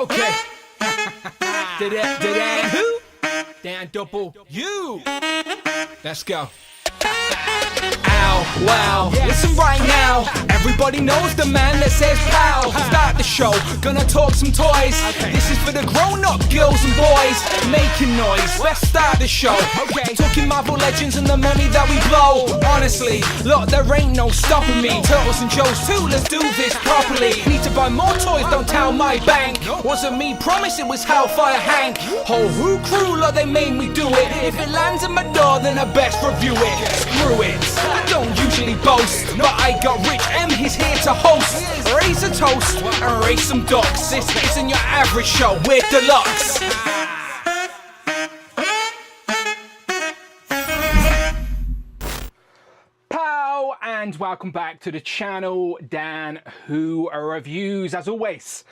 Okay. Dan who? Dan double you. Let's go. Ow, wow, listen right now. Everybody knows the man that says pow. Start the show, gonna talk some toys. This is for the grown-up girls and boys making noise. Let's start the show. Talking Marvel Legends and the money that we blow. Honestly, look, there ain't no stopping me. Turtles and Joes too, let's do this properly. Need to buy more toys, don't tell my bank. Wasn't me, promise it was Hellfire Hank. Whole Who crew, look, they made me do it. If it lands in my door, then I best review it. Screw it, I don't usually boast, but I got Rich M, he's here to host. Raise a toast and raise some ducks. This isn't your average show, we're deluxe. Pow, and welcome back to the channel, Dan Who Reviews. As always,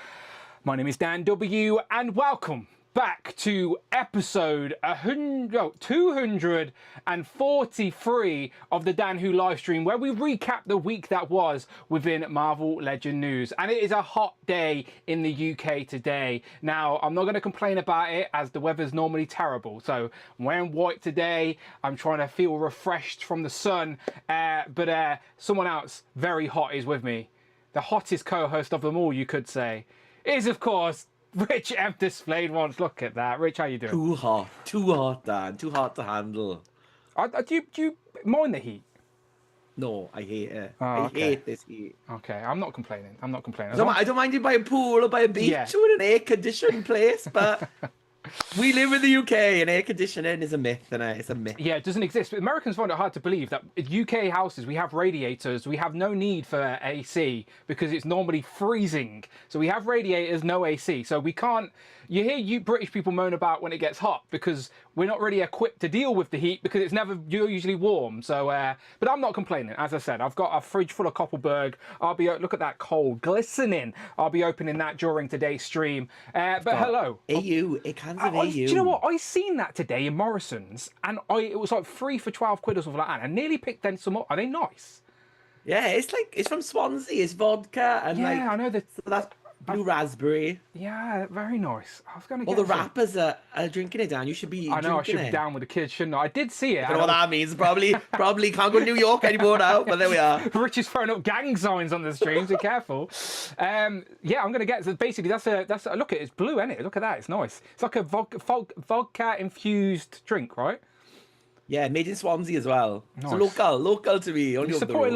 my name is Dan W, and welcome back to episode 243 of the Dan Who livestream, where we recap the week that was within Marvel Legend news. And it is a hot day in the UK today. Now, I'm not going to complain about it, as the weather's normally terrible. So I'm wearing white today. I'm trying to feel refreshed from the sun. But someone else very hot is with me. The hottest co-host of them all, you could say, is, of course, Rich M displayed once. Look at that. Rich, how you doing? Too hot, Dan. Too hot to handle. Do you mind the heat? No, I hate it. Oh, I hate this heat. Okay, I'm not complaining. I don't mind you by a pool or by a beach or in an air-conditioned place, but we live in the UK and air conditioning is a myth, and it's a myth. Yeah, it doesn't exist. But Americans find it hard to believe that in UK houses, we have radiators. We have no need for AC because it's normally freezing. So we have radiators, no AC. So we can't... You hear you British people moan about when it gets hot because we're not really equipped to deal with the heat because it's never usually warm. So, but I'm not complaining. As I said, I've got a fridge full of Koppelberg. Look at that coal glistening. I'll be opening that during today's stream. But hello. AU, it can be AU. Do you know what? I seen that today in Morrison's, and it was like 3 for 12 quid or something like that. I nearly picked them some up. Are they nice? Yeah, it's from Swansea. It's vodka and I know that. So that's blue raspberry. Yeah, very nice. I was going to get all the rappers are drinking it down. You should be. I know, I should be down with the kids, shouldn't I? I did see it. I don't know what that means. Probably can't go to New York anymore now, but there we are. Rich is throwing up gang signs on the stream, so careful. Yeah, I'm going to get... So basically, that's a look at it. It's blue, isn't it? Look at that. It's nice. It's like a vodka-infused drink, right? Yeah, made in Swansea as well. Nice. So local to me. He's supporting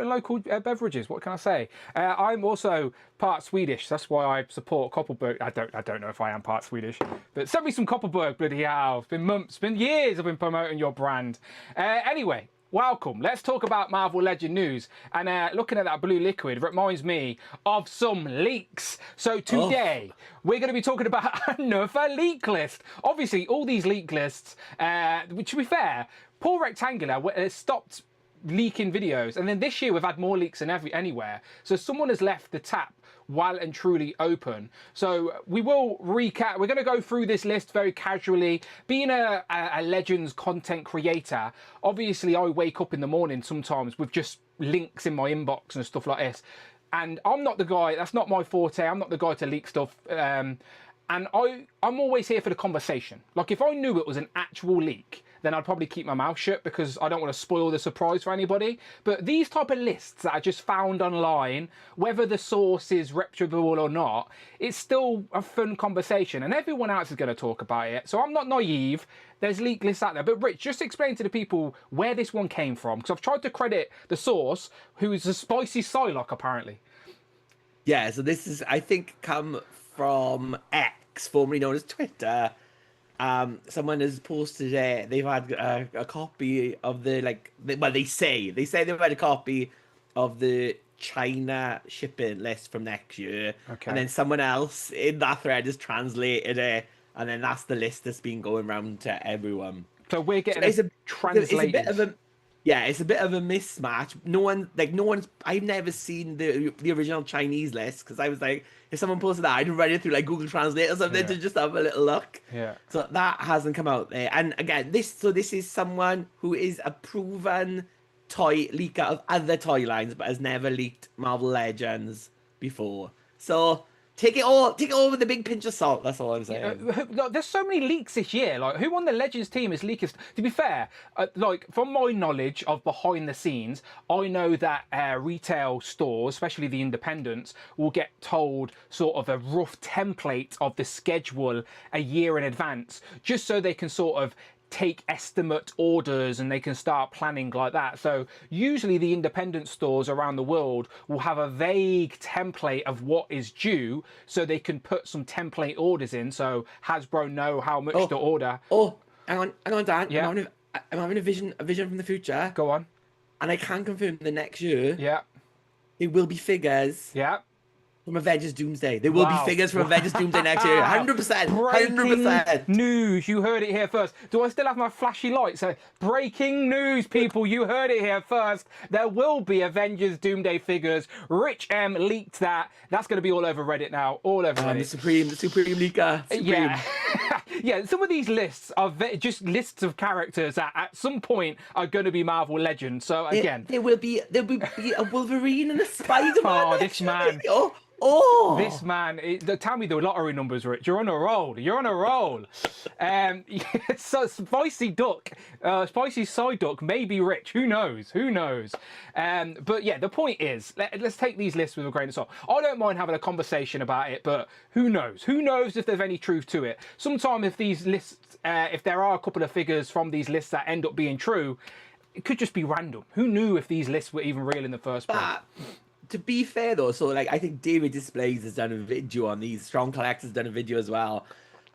local beverages. What can I say? I'm also part Swedish. That's why I support Koppelberg. I don't know if I am part Swedish, but send me some Koppelberg, bloody hell. It's been months, it's been years I've been promoting your brand. Anyway. Welcome. Let's talk about Marvel Legend news. And looking at that blue liquid reminds me of some leaks. So today, we're going to be talking about another leak list. Obviously, all these leak lists, which to be fair, Paul Rectangular stopped leaking videos. And then this year, we've had more leaks than anywhere. So someone has left the tap well and truly open. So we will recap. We're going to go through this list very casually. Being a Legends content creator, obviously I wake up in the morning sometimes with just links in my inbox and stuff like this. And I'm not the guy, that's not my forte. I'm not the guy to leak stuff. And I'm always here for the conversation. Like if I knew it was an actual leak, then I'd probably keep my mouth shut because I don't want to spoil the surprise for anybody. But these type of lists that I just found online, whether the source is reputable or not, it's still a fun conversation and everyone else is going to talk about it. So I'm not naive. There's leak lists out there. But Rich, just explain to the people where this one came from, because I've tried to credit the source, who is a spicy Psylocke apparently. Yeah, so this is, I think, come from X, formerly known as Twitter. Someone has posted they've had a copy of the they say they've had a copy of the China shipping list from next year, and then someone else in that thread has translated it, and then that's the list that's been going around to everyone. So we're getting translated. It's a bit of a it's a bit of a mismatch. I've never seen the original Chinese list because I was like, if someone posted that, I'd read it through like Google Translate or something to just have a little look. Yeah. So that hasn't come out there. And again, this is someone who is a proven toy leaker of other toy lines, but has never leaked Marvel Legends before. So Take it all with a big pinch of salt. That's all I'm saying. Like, there's so many leaks this year. Like, who on the Legends team is leaking? To be fair, like from my knowledge of behind the scenes, I know that retail stores, especially the independents, will get told sort of a rough template of the schedule a year in advance, just so they can sort of take estimate orders and they can start planning like that. So usually the independent stores around the world will have a vague template of what is due, so they can put some template orders in, so Hasbro know how much to order. Hang on, Dan. Yeah. I'm having a vision from the future. Go on. And I can confirm the next year Yeah. there will be figures Yeah. from Avengers Doomsday. There will be figures from Avengers Doomsday next year. 100%. Breaking 100%. news. You heard it here first. Do I still have my flashy lights? Breaking news, people. You heard it here first. There will be Avengers Doomsday figures. Rich M leaked that. That's going to be all over Reddit now. All over Reddit. The Supreme Leaker. Yeah. Yeah, some of these lists are just lists of characters that at some point are going to be Marvel Legends. So again, there will be a Wolverine and a Spider-Man. Oh, this man. This man, tell me the lottery numbers, Rich. You're on a roll. You're on a roll. So Spicy Duck, Spicy Side Duck, maybe Rich. Who knows? Who knows? But yeah, the point is, let's take these lists with a grain of salt. I don't mind having a conversation about it, but who knows? Who knows if there's any truth to it? Sometime if these lists, if there are a couple of figures from these lists that end up being true, it could just be random. Who knew if these lists were even real in the first place? To be fair though, so like I think David Displays has done a video on these. Strong Collector's done a video as well.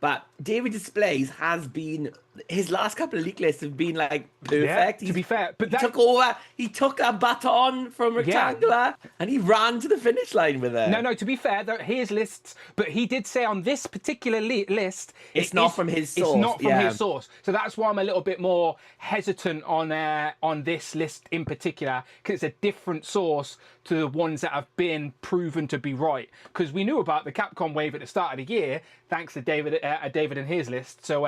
But David Displays has been, his last couple of leak lists have been like perfect. Yeah, to be fair, but he took a baton from Rectangular and he ran to the finish line with it. No, to be fair, his lists, but he did say on this particular list, it's not from his source. It's not from his source. So that's why I'm a little bit more hesitant on this list in particular, because it's a different source to the ones that have been proven to be right. Because we knew about the Capcom wave at the start of the year, thanks to David and his list. So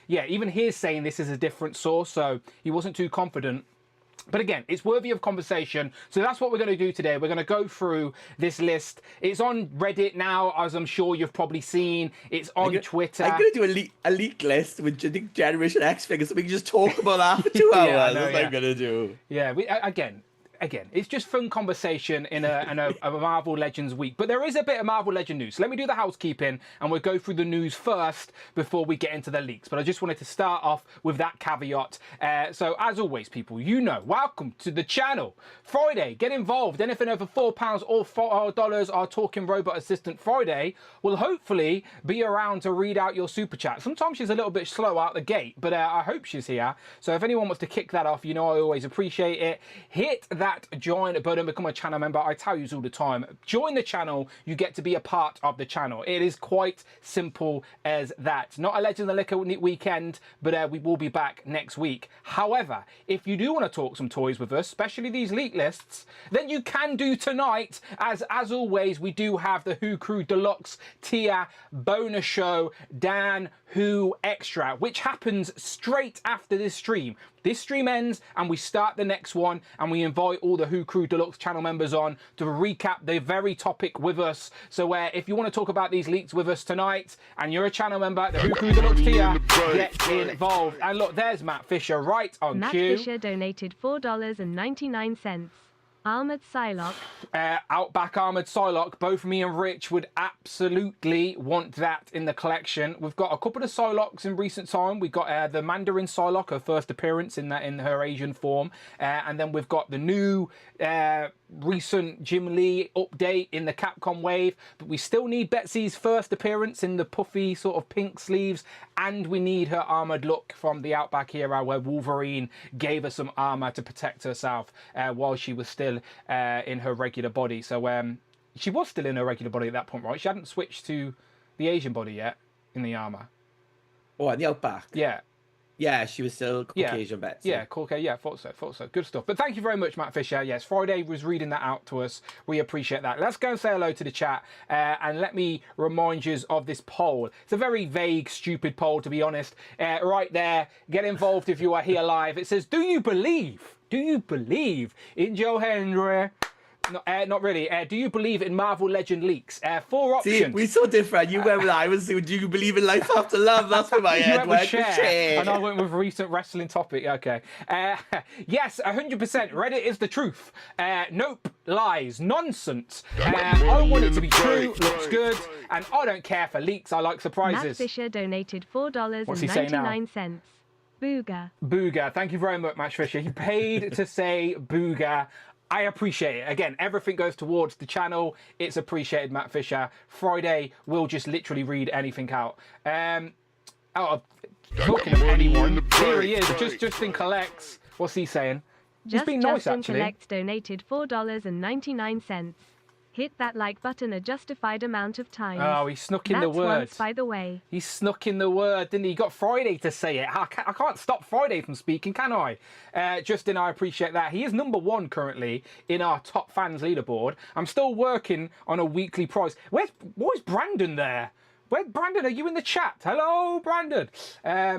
yeah, even he's saying this is a different source, so he wasn't too confident. But again, it's worthy of conversation. So that's what we're going to do today. We're going to go through this list. It's on Reddit now, as I'm sure you've probably seen. It's on Twitter. I'm going to do a leak list with Generation X figures, so we can just talk about that for 2 hours. That's what I'm going to do. Yeah, Again, it's just fun conversation in a Marvel Legends week. But there is a bit of Marvel Legend news. So let me do the housekeeping and we'll go through the news first before we get into the leaks. But I just wanted to start off with that caveat. So as always, people, welcome to the channel. Friday, get involved. Anything over £4 or $4 our Talking Robot Assistant Friday will hopefully be around to read out your super chat. Sometimes she's a little bit slow out the gate, but I hope she's here. So if anyone wants to kick that off, I always appreciate it. Hit that join button, become a channel member. I tell you all the time, join the channel, you get to be a part of the channel. It is quite simple as that. Not a Legend of the Liquor weekend, but we will be back next week. However, if you do want to talk some toys with us, especially these leak lists, then you can do tonight. As always, we do have the Who Crew Deluxe tier bonus show, Dan Who Extra, which happens straight after this stream. This stream ends and we start the next one, and we invite all the Who Crew Deluxe channel members on to recap the very topic with us. So if you want to talk about these leaks with us tonight and you're a channel member at the Who Crew Deluxe tier, get involved. And look, there's Matt Fisher right on cue. Matt Fisher donated $4.99. Armored Psylocke. Outback Armored Psylocke. Both me and Rich would absolutely want that in the collection. We've got a couple of Psylocks in recent time. We've got the Mandarin Psylocke, her first appearance in her Asian form. And then we've got the new recent Jim Lee update in the Capcom wave. But we still need Betsy's first appearance in the puffy sort of pink sleeves. And we need her armored look from the Outback era, where Wolverine gave her some armor to protect herself while she was still in her regular body. So she was still in her regular body at that point, right? She hadn't switched to the Asian body yet in the armor. Oh, at the Outback? Yeah. Yeah, she was still Caucasian Betsy. Yeah, Caucasian. Yeah, thought so. Good stuff. But thank you very much, Matt Fisher. Yes, Friday was reading that out to us. We appreciate that. Let's go and say hello to the chat. And let me remind you of this poll. It's a very vague, stupid poll, to be honest. Right there. Get involved if you are here live. It says, do you believe in Joe Hendry? Not really. Do you believe in Marvel Legend leaks? 4 See, options. we're so different. You went with I was saying, do you believe in life after love? That's where my You head went with went. share, and I went with recent wrestling topic. Okay. Yes, 100%. Reddit is the truth. Nope. Lies. Nonsense. I want it to be true. Looks good. And I don't care for leaks. I like Matt surprises. Fisher donated What's he saying now? $4.99. Booga. Booga. Thank you very much, Matt Fisher. He paid to say booga. I appreciate it. Again, everything goes towards the channel. It's appreciated, Matt Fisher. Friday, we'll just literally read anything out. Out of talking of anyone, here he is. Justin collects. What's he saying? He's been nice, Justin actually. Collects donated $4.99. Hit that like button a justified amount of times. Oh, he snuck in the That's word. once, by the way. He snuck in the word, didn't he? He got Friday to say it. I can't stop Friday from speaking, can I? Justin, I appreciate that. He is #1 currently in our top fans leaderboard. I'm still working on a weekly prize. Where's Brandon there? Brandon, are you in the chat? Hello, Brandon.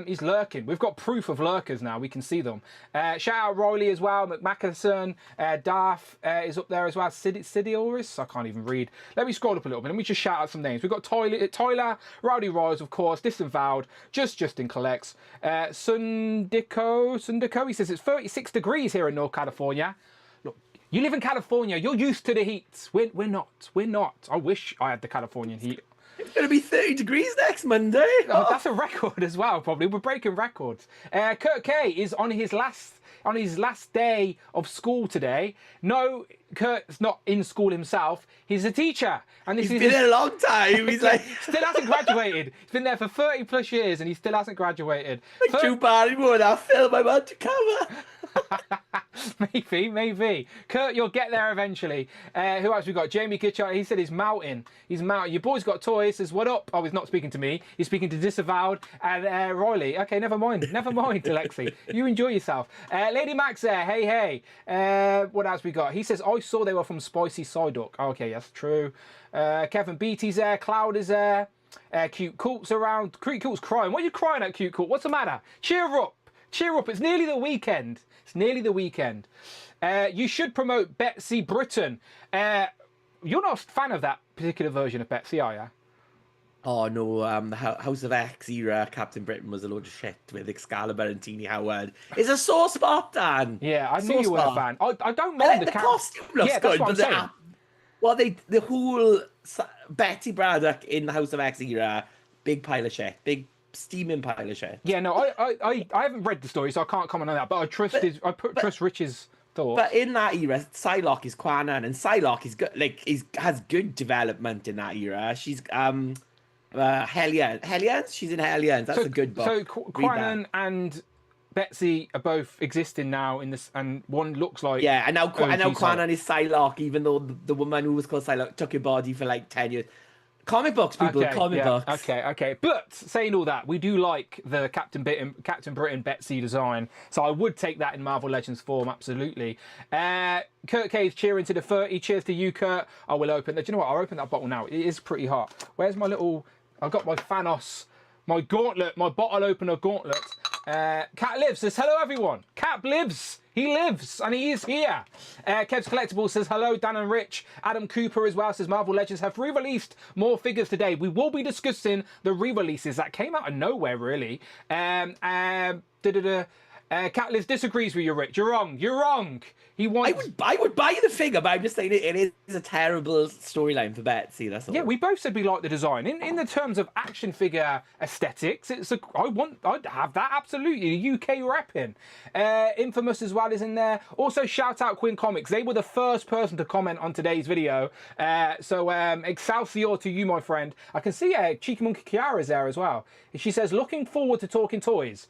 He's lurking. We've got proof of lurkers now. We can see them. Shout out Riley as well. McMackerson. Darth is up there as well. Sidioris. I can't even read. Let me scroll up a little bit. Let me just shout out some names. We've got Tyler, Rowdy Rise, of course. Disavowed. Justin Collects. Sundiko. He says it's 36 degrees here in North California. Look, you live in California. You're used to the heat. We're not. We're not. I wish I had the Californian heat. It's going to be 30 degrees next Monday. Oh, that's a record as well, probably. We're breaking records. Kurt K is on his last day of school today. No, Kurt's not in school himself. He's a teacher. And He's been there a long time. He's like... still hasn't graduated. He's been there for 30 plus years and he still hasn't graduated. Like Drew Barrymore, that film I'm undercover. Maybe. Kurt, you'll get there eventually. Who else we got? Jamie Kitchard. He said he's mounting. Your boy's got toys. Says, what up? Oh, he's not speaking to me. He's speaking to Disavowed and Riley. Okay, never mind, Alexi. You enjoy yourself. Lady Max there. Hey. What else we got? He says, I saw they were from Spicy Psyduck. Oh, okay, that's true. Kevin Beatty's there. Cloud is there. Cute Coolt's around. Cute Coolt's crying. What are you crying at, Cute Coult? What's the matter? Cheer up. It's nearly the weekend. You should promote Betsy Britain. You're not a fan of that particular version of Betsy, are you? Oh no, the House of X era Captain Britain was a load of shit with Excalibur and Teenie Howard. It's a sore spot, Dan. Yeah, I knew you were a fan. I don't mind the costume looks good, but the whole Betty Braddock in the House of X era, big pile of shit, big steaming pile of shit. Yeah, no, I haven't read the story, so I can't comment on that. But I trust Rich's thoughts. But in that era, Psylocke is Quanon, and Psylocke is good. Has good development in that era. She's Hellions. She's in Hellions. That's a good book. So Quanon and Betsy are both existing now in this, and one looks like and now Quanon is Psylocke, even though the woman who was called Psylocke took her body for like 10 years. Comic books, people. Books. Okay. But saying all that, we do like the Captain Britain Betsy design, so I would take that in Marvel Legends form, absolutely. Kurt K's cheering to the 30. Cheers to you, Kurt. I will open that. Do you know what? I'll open that bottle now. It is pretty hot. Where's my little? I've got my Thanos, my gauntlet, my bottle opener gauntlet. Cat Lives says hello, everyone. Cat lives. He lives, and he is here. Kev's Collectibles says, hello, Dan and Rich. Adam Cooper as well says, Marvel Legends have re-released more figures today. We will be discussing the re-releases that came out of nowhere, really. Cat Lives disagrees with you, Rich. You're wrong. He wants... I would buy the figure, but I'm just saying it is a terrible storyline for Betsy, that's all. Yeah, we both said we like the design. In the terms of action figure aesthetics, I'd have that, absolutely. The UK repping. Infamous as well is in there. Also, shout out Quinn Comics. They were the first person to comment on today's video. So Excelsior to you, my friend. I can see Cheeky Monkey Kiara is there as well. She says, looking forward to talking toys.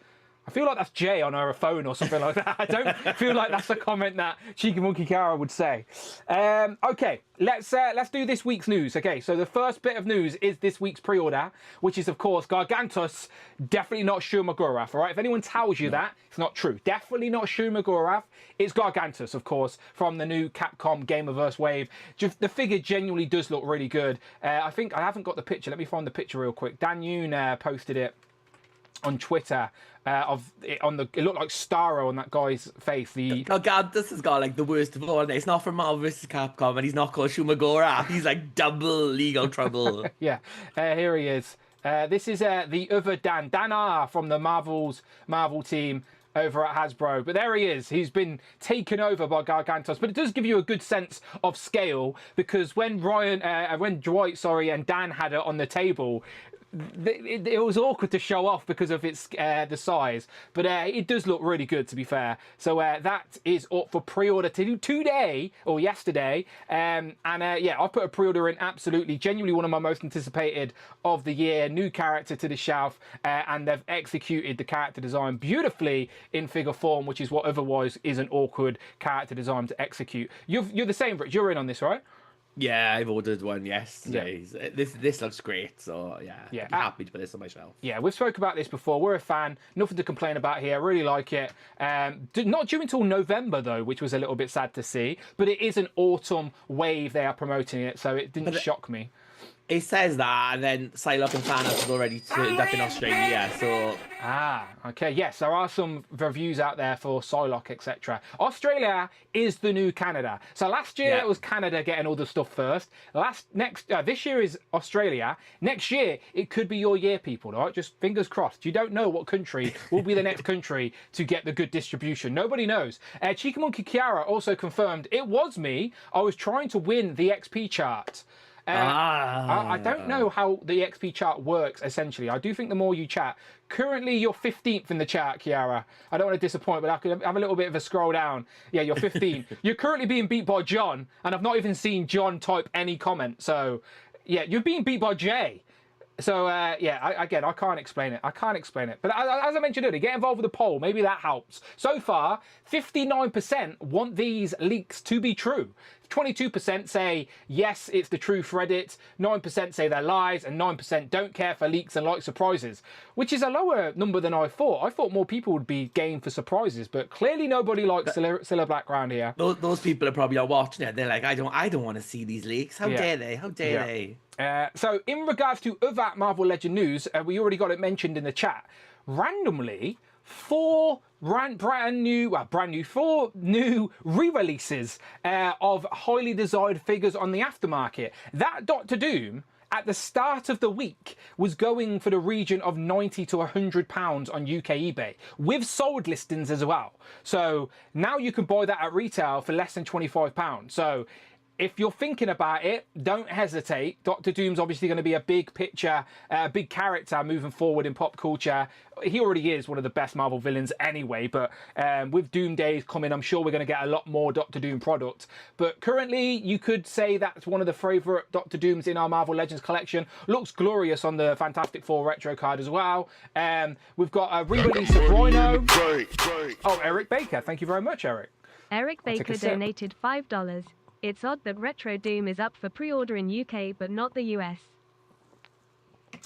I feel like that's Jay on her phone or something like that. I don't feel like that's a comment that Cheeky Monkey Kara would say. Okay, let's do this week's news. Okay, so the first bit of news is this week's pre-order, which is, of course, Gargantos, definitely not Shuma-Gorath, all right? If anyone tells you that, it's not true. Definitely not Shuma-Gorath. It's Gargantos, of course, from the new Capcom Gamerverse wave. The figure genuinely does look really good. I think I haven't got the picture. Let me find the picture real quick. Dan Yoon posted it. on Twitter of it on the. It looked like Starro on that guy's face. The Oh god, this has got like the worst of all. It's not from Marvel vs. Capcom, and he's not called Shumagora. He's like double legal trouble. yeah, here he is. This is the other Dan R from the Marvel team over at Hasbro. But there he is. He's been taken over by Gargantos. But it does give you a good sense of scale, because when Dwight, and Dan had it on the table, it was awkward to show off because of its the size, but it does look really good, to be fair. So that is up for pre-order today or yesterday, and yeah, I put a pre-order in. Absolutely, genuinely one of my most anticipated of the year. New character to the shelf, and they've executed the character design beautifully in figure form, which is what otherwise is an awkward character design to execute. You're the same, Rich. You're in on this, right? Yeah, I've ordered one yesterday. Yeah. This looks great, so yeah, I'm happy to put this on my shelf. Yeah, we've spoke about this before. We're a fan. Nothing to complain about here. I really like it. Not due until November, though, which was a little bit sad to see. But it is an autumn wave. They are promoting it, so it didn't shock me. It says that, and then Psylocke and Thanos have already turned up in Australia, so... Okay, yes, there are some reviews out there for Psylocke, etc. Australia is the new Canada. So last year it was Canada getting all the stuff first. This year is Australia. Next year, it could be your year, people, right? Just fingers crossed. You don't know what country will be the next country to get the good distribution. Nobody knows. Cheeky Monkey Kiara also confirmed, it was me. I was trying to win the XP chart. I don't know how the XP chart works, essentially. I do think the more you chat... Currently, you're 15th in the chat, Kiara. I don't want to disappoint, but I could have a little bit of a scroll down. Yeah, you're 15. You're currently being beat by John, and I've not even seen John type any comment. So, yeah, you're being beat by Jay. So, again, I can't explain it. But as I mentioned earlier, get involved with the poll. Maybe that helps. So far, 59% want these leaks to be true. 22% say, yes, it's the truth Reddit. 9% say they're lies. And 9% don't care for leaks and like surprises, which is a lower number than I thought. I thought more people would be game for surprises, but clearly nobody likes Cilla Black around here. Those people are probably watching it. They're like, I don't want to see these leaks. How dare they? How dare they? So in regards to other Marvel Legend news, we already got it mentioned in the chat. Randomly, four new re-releases of highly desired figures on the aftermarket. That Doctor Doom at the start of the week was going for the region of £90 to £100 on UK eBay, with sold listings as well. So now you can buy that at retail for less than £25. So if you're thinking about it, don't hesitate. Doctor Doom's obviously going to be a big picture, a big character moving forward in pop culture. He already is one of the best Marvel villains anyway, but with Doom Days coming, I'm sure we're going to get a lot more Doctor Doom product. But currently, you could say that's one of the favourite Doctor Dooms in our Marvel Legends collection. Looks glorious on the Fantastic Four retro card as well. We've got a re-release of Rhino. Oh, Eric Baker. Thank you very much, Eric. Eric Baker donated $5. It's odd that Retro Doom is up for pre-order in UK, but not the US.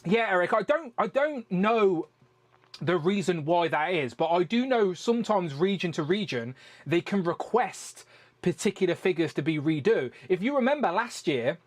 Yeah, Eric, I don't know the reason why that is, but I do know sometimes region to region, they can request particular figures to be redo. If you remember last year,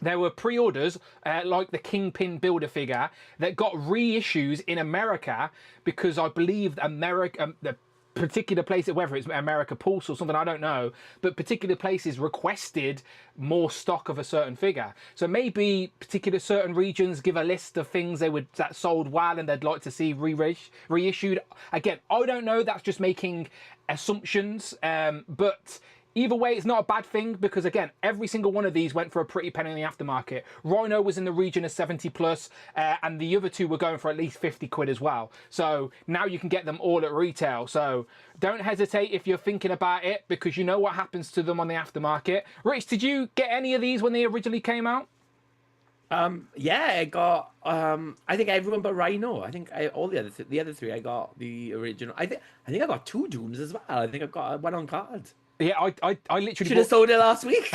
there were pre-orders, like the Kingpin Builder figure, that got reissues in America because I believe the particular places, whether it's America Pulse or something, I don't know, but particular places requested more stock of a certain figure. So maybe particular certain regions give a list of things that sold well and they'd like to see reissued. Again, I don't know. That's just making assumptions. But either way, it's not a bad thing because, again, every single one of these went for a pretty penny in the aftermarket. Rhino was in the region of 70 plus, and the other two were going for at least 50 quid as well. So now you can get them all at retail. So don't hesitate if you're thinking about it, because you know what happens to them on the aftermarket. Rich, did you get any of these when they originally came out? Yeah, I got. I think everyone but Rhino. I think all the other three. I got the original. I think I got 2 Dooms as well. I think I've got one on card. Yeah, I literally should have sold it last week.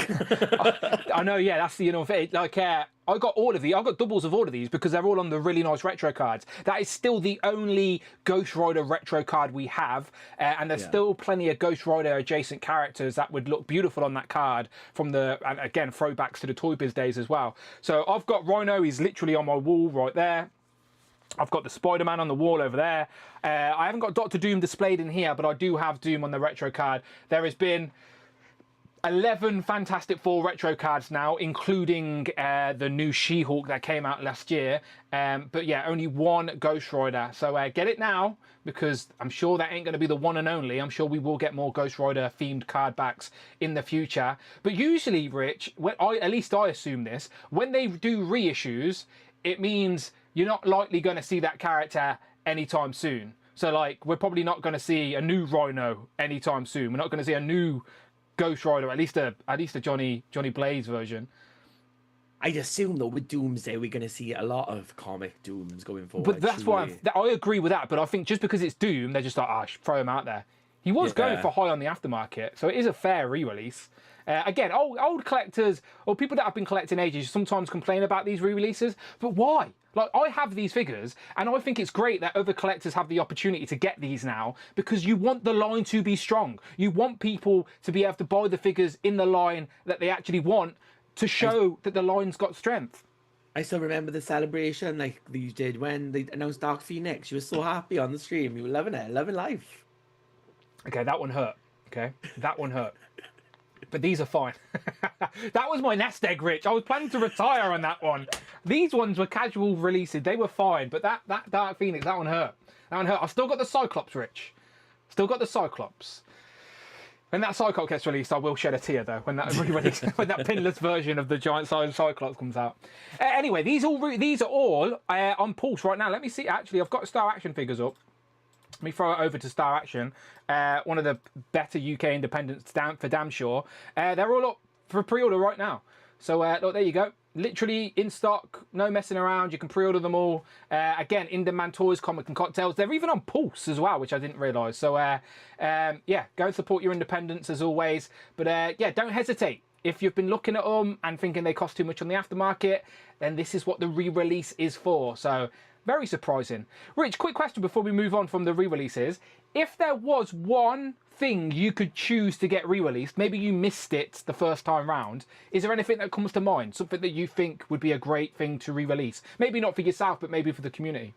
I know, yeah, that's the thing. Like, I got all of these. I got doubles of all of these because they're all on the really nice retro cards. That is still the only Ghost Rider retro card we have, and there's still plenty of Ghost Rider adjacent characters that would look beautiful on that card and again, throwbacks to the Toy Biz days as well. So I've got Rhino. He's literally on my wall right there. I've got the Spider-Man on the wall over there. I haven't got Doctor Doom displayed in here, but I do have Doom on the retro card. There has been 11 Fantastic Four retro cards now, including the new She-Hulk that came out last year. But yeah, only one Ghost Rider. So get it now, because I'm sure that ain't going to be the one and only. I'm sure we will get more Ghost Rider themed card backs in the future. But usually, Rich, at least I assume this, when they do reissues, it means you're not likely going to see that character anytime soon. So, like, we're probably not going to see a new Rhino anytime soon. We're not going to see a new Ghost Rider, at least a Johnny Blaze version. I'd assume, though, with Doomsday, we're going to see a lot of comic Dooms going forward. But that's why I agree with that. But I think just because it's Doom, they're just like, throw him out there. He was going for high on the aftermarket, so it is a fair re-release. Again, old collectors or people that have been collecting ages sometimes complain about these re-releases, but why? Like, I have these figures, and I think it's great that other collectors have the opportunity to get these now, because you want the line to be strong. You want people to be able to buy the figures in the line that they actually want to show that the line's got strength. I still remember the celebration like you did when they announced Dark Phoenix. You were so happy on the stream. You were loving it, loving life. Okay, that one hurt. Okay, that one hurt. But these are fine. That was my nest egg, Rich. I was planning to retire on that one. These ones were casual releases. They were fine. But that Dark Phoenix, that one hurt. That one hurt. I've still got the Cyclops, Rich. Still got the Cyclops. When that Cyclops gets released, I will shed a tear, though, when that when that pinless version of the giant size Cyclops comes out. Anyway, these are all on Pulse right now. Let me see. Actually, I've got Star Action figures up. Let me throw it over to Star Action, one of the better UK independents for damn sure. They're all up for pre-order right now. So look, there you go. Literally in stock, no messing around. You can pre-order them all. Again, in-demand toys, comic and cocktails. They're even on Pulse as well, which I didn't realise. So yeah, go and support your independents as always. But yeah, don't hesitate. If you've been looking at them and thinking they cost too much on the aftermarket, then this is what the re-release is for. So very surprising. Rich, quick question before we move on from the re-releases. If there was one thing you could choose to get re-released, maybe you missed it the first time round, is there anything that comes to mind? Something that you think would be a great thing to re-release? Maybe not for yourself, but maybe for the community.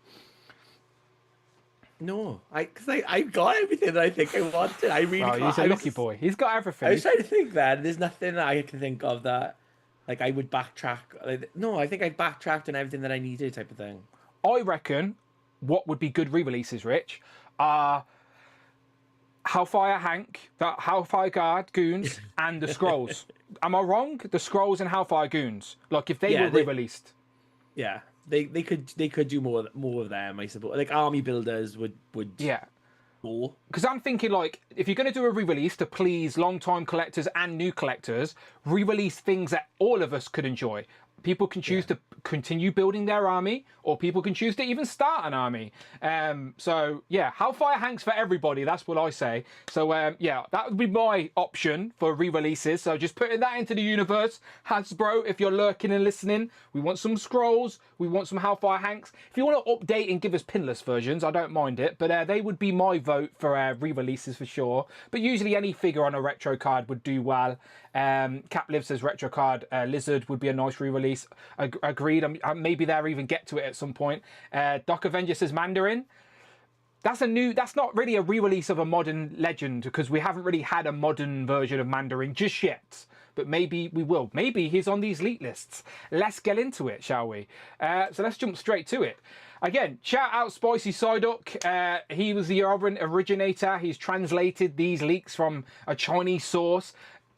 No, because I got everything that I think I wanted. I really got. He's a lucky boy. He's got everything. I was trying to think that there's nothing that I can think of that, like, I would backtrack. No, I think I backtracked on everything that I needed, type of thing. I reckon what would be good re-releases, Rich, are Hellfire Hank, the Hellfire Guard Goons, and the Skrulls. Am I wrong? The Skrulls and Hellfire Goons. Like, if they were re-released. Yeah, they could do more of them, I suppose. Like, army builders would yeah. Go. Because I'm thinking, like, if you're going to do a re-release to please long-time collectors and new collectors, re-release things that all of us could enjoy. People can choose to continue building their army, or people can choose to even start an army. So, yeah, Hellfire Hanks for everybody, that's what I say. So, yeah, that would be my option for re-releases. So just putting that into the universe. Hasbro, if you're lurking and listening, we want some Skrulls, we want some Hellfire Hanks. If you want to update and give us pinless versions, I don't mind it. But they would be my vote for re-releases for sure. But usually any figure on a retro card would do well. Cap Liv says retro card Lizard would be a nice re-release. Agreed. Maybe they'll even get to it at some point. Doc Avenger says Mandarin. That's not really a re-release of a modern legend, because we haven't really had a modern version of Mandarin just yet. But maybe we will. Maybe he's on these leak lists. Let's get into it, shall we? So let's jump straight to it. Again, shout out Spicy Psyduck. He was the originator. He's translated these leaks from a Chinese source.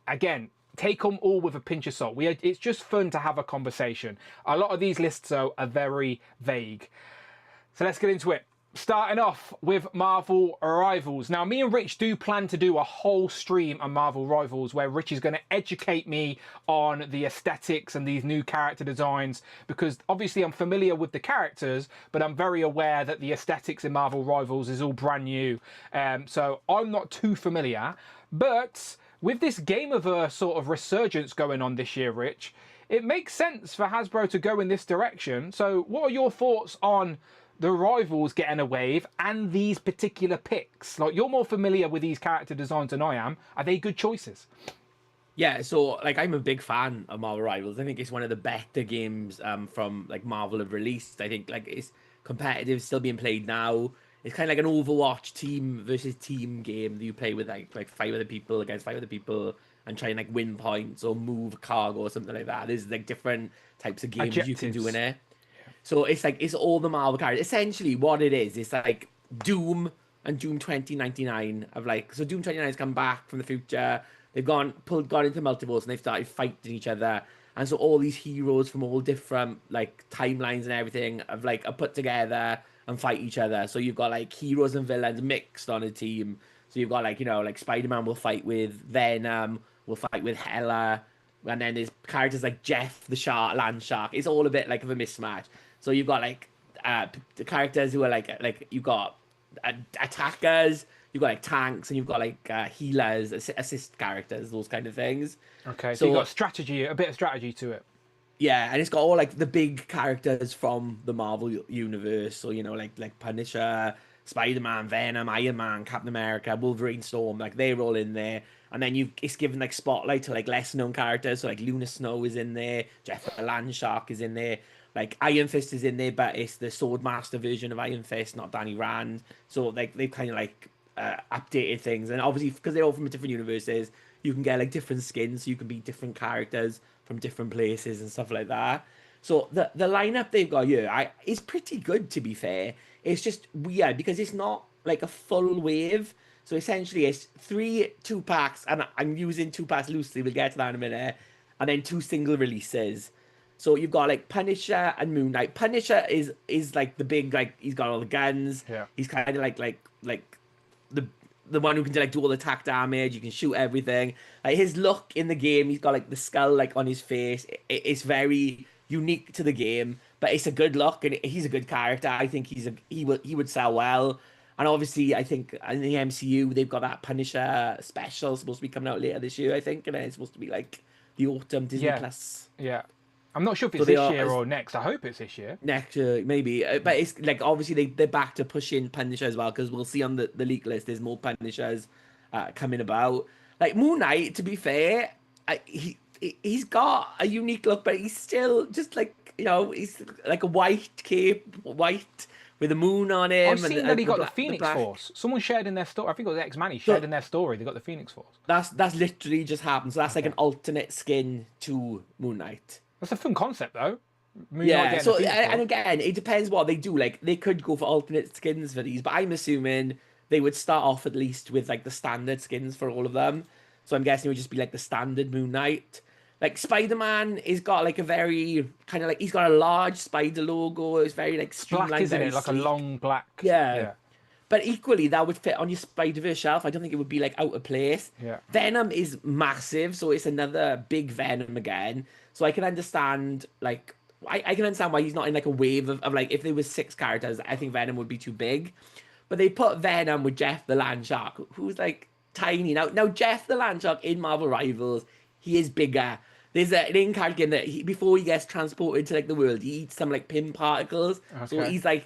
Again, take them all with a pinch of salt. It's just fun to have a conversation. A lot of these lists, though, are very vague. So let's get into it. Starting off with Marvel Rivals. Now, me and Rich do plan to do a whole stream on Marvel Rivals where Rich is going to educate me on the aesthetics and these new character designs, because obviously I'm familiar with the characters, but I'm very aware that the aesthetics in Marvel Rivals is all brand new. So I'm not too familiar. But with this Gameverse sort of resurgence going on this year, Rich, it makes sense for Hasbro to go in this direction. So what are your thoughts on the Rivals getting a wave and these particular picks? Like, you're more familiar with these character designs than I am. Are they good choices? Yeah, so, like, I'm a big fan of Marvel Rivals. I think it's one of the better games from, like, Marvel have released. I think, like, it's competitive, still being played now. It's kind of like an Overwatch team versus team game that you play with like 5 other people against 5 other people and try and like win points or move cargo or something like that. There's like different types of games you can do in Adjectives. it. So it's like it's all the Marvel characters. Essentially, what it is, it's like Doom and Doom 2099 of like so Doom 2099 has come back from the future. They've gone into multiverse and they've started fighting each other. And so all these heroes from all different like timelines and everything are put together and fight each other. So you've got like heroes and villains mixed on a team. So you've got like like Spider-Man will fight with Venom, will fight with Hela, and then there's characters like Jeff the Shark, Land Shark. It's all a bit like of a mismatch. So you've got like the characters who are like you've got attackers, you've got like tanks, and you've got like healers, assist characters, those kind of things. Okay, so you got strategy, a bit of strategy to it. Yeah, and it's got all like the big characters from the Marvel universe. So like Punisher, Spider-Man, Venom, Iron Man, Captain America, Wolverine, Storm. Like they're all in there. And then it's given like spotlight to like lesser known characters. So like Luna Snow is in there, Jeff the Land Shark is in there. Like Iron Fist is in there, but it's the Swordmaster version of Iron Fist, not Danny Rand. So like they've kind of like updated things, and obviously because they're all from different universes, you can get like different skins, so you can be different characters from different places and stuff like that. So the lineup they've got here is pretty good, to be fair. It's just weird because it's not like a full wave. So essentially it's 3 2-packs, and I'm using 2-packs loosely, we'll get to that in a minute, and then 2 single releases. So you've got like Punisher and Moon Knight. Punisher is like the big, like he's got all the guns. Yeah. He's kind of like the one who can like do all the attack damage. You can shoot everything. Like his look in the game, he's got like the skull like on his face. It's very unique to the game, but it's a good look and he's a good character. I think he would sell well. And obviously, I think in the MCU they've got that Punisher special supposed to be coming out later this year, I think, and then it's supposed to be like the autumn Disney Plus. Yeah. I'm not sure if it's So this year or next. I hope it's this year. Next year, maybe. But it's like obviously they're back to pushing Punisher as well, because we'll see on the leak list there's more Punishers coming about. Like Moon Knight, to be fair, he's got a unique look, but he's still just like he's like a white cape, white with a moon on him. I've seen that he got the Phoenix black. Force. Someone shared in their story. I think it was X-Manny shared in their story. They got the Phoenix Force. That's literally just happened. So that's like an alternate skin to Moon Knight. That's a fun concept, though. Yeah, so and again, it depends what they do. Like they could go for alternate skins for these, but I'm assuming they would start off at least with like the standard skins for all of them. So I'm guessing it would just be like the standard Moon Knight. Like Spider-Man has got like a very kind of like he's got a large spider logo. It's very like streamlined, black, isn't it? Like sleek. a long black. Yeah. But equally, that would fit on your Spider-Verse shelf. I don't think it would be like out of place. Yeah. Venom is massive, so it's another big Venom again. So I can understand like I can understand why he's not in like a wave of like if there was 6 characters, I think Venom would be too big. But they put Venom with Jeff the Land Shark, who's like tiny. Now Jeff the Land Shark in Marvel Rivals, he is bigger. There's an in-card game that before he gets transported to like the world, he eats some like pin particles. Okay. So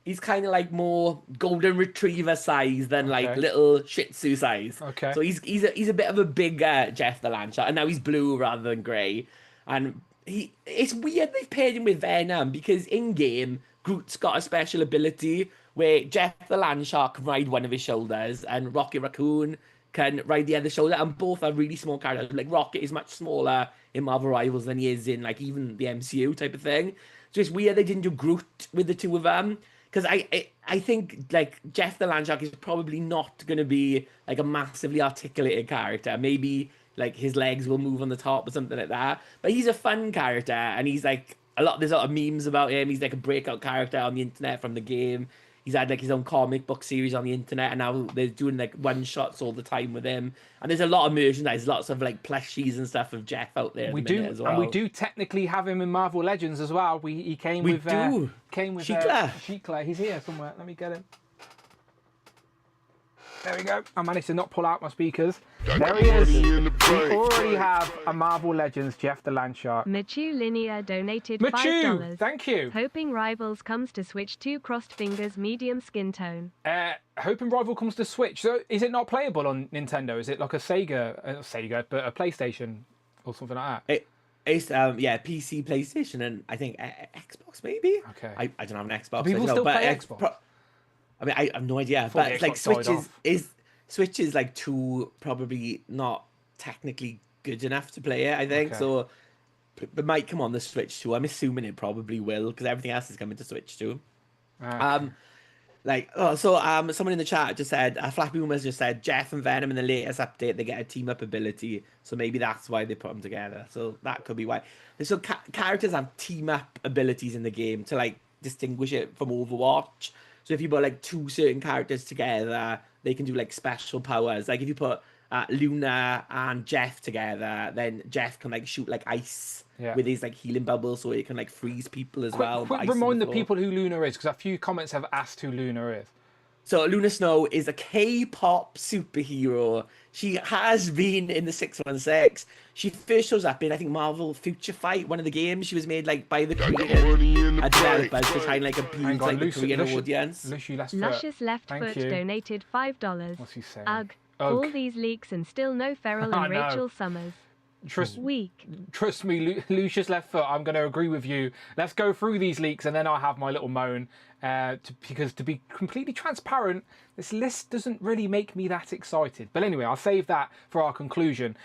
he's kind of like more golden retriever size than like little Shih Tzu size. Okay. So he's a bit of a bigger Jeff the Land Shark, and now he's blue rather than grey. And it's weird they've paired him with Venom because in game Groot's got a special ability where Jeff the Land Shark can ride one of his shoulders and Rocket Raccoon can ride the other shoulder, and both are really small characters. Like Rocket is much smaller in Marvel Rivals than he is in like even the MCU type of thing. So it's weird they didn't do Groot with the two of them, because I think like Jeff the Land Shark is probably not going to be like a massively articulated character. Maybe like his legs will move on the top or something like that. But he's a fun character, and he's like there's a lot of memes about him. He's like a breakout character on the internet from the game. He's had like his own comic book series on the internet, and now they're doing like one shots all the time with him. And there's a lot of merchandise, lots of like plushies and stuff of Jeff out there. We do, as well. And we do technically have him in Marvel Legends as well. He came with Sheikler. He's here somewhere. Let me get him. There we go. I managed to not pull out my speakers. There he is. We already have a Marvel Legends Jeff the Land Shark. Machu Linear donated Machu, $5. thank you. Hoping Rivals comes to Switch 2 crossed fingers medium skin tone. Hoping Rival comes to Switch. So is it not playable on Nintendo? Is it like a Sega, but a PlayStation or something like that? It's yeah, PC, PlayStation, and I think Xbox maybe. Okay. I don't have an Xbox. Do people I don't know, still but play it's Xbox? I mean, I have no idea, Before but the it's like Xbox died off. Switch is like too probably not technically good enough to play it. I think Okay. so. It might come on the Switch too. I'm assuming it probably will because everything else is coming to Switch too. Okay. Someone in the chat just said, Flappy Boomers just said, Jeff and Venom in the latest update, they get a team up ability. So maybe that's why they put them together. So that could be why. So characters have team up abilities in the game to like distinguish it from Overwatch. So if you put like two certain characters together, they can do like special powers. Like if you put Luna and Jeff together, then Jeff can like shoot like ice with his like healing bubbles, so it can like freeze people as well. Quick remind the people who Luna is, because a few comments have asked who Luna is. So Luna Snow is a K-pop superhero. She has been in the 616. She first shows up in, I think, Marvel Future Fight, one of the games. She was made like by the Korean developers to try and like appeal to like the Korean audience. Luscious Left Foot donated $5. What's he saying? Ugh. All these leaks and still no Ferrell and Rachel Summers. Trust me, Lucius Left Foot, I'm going to agree with you. Let's go through these leaks and then I'll have my little moan. Because to be completely transparent, this list doesn't really make me that excited. But anyway, I'll save that for our conclusion.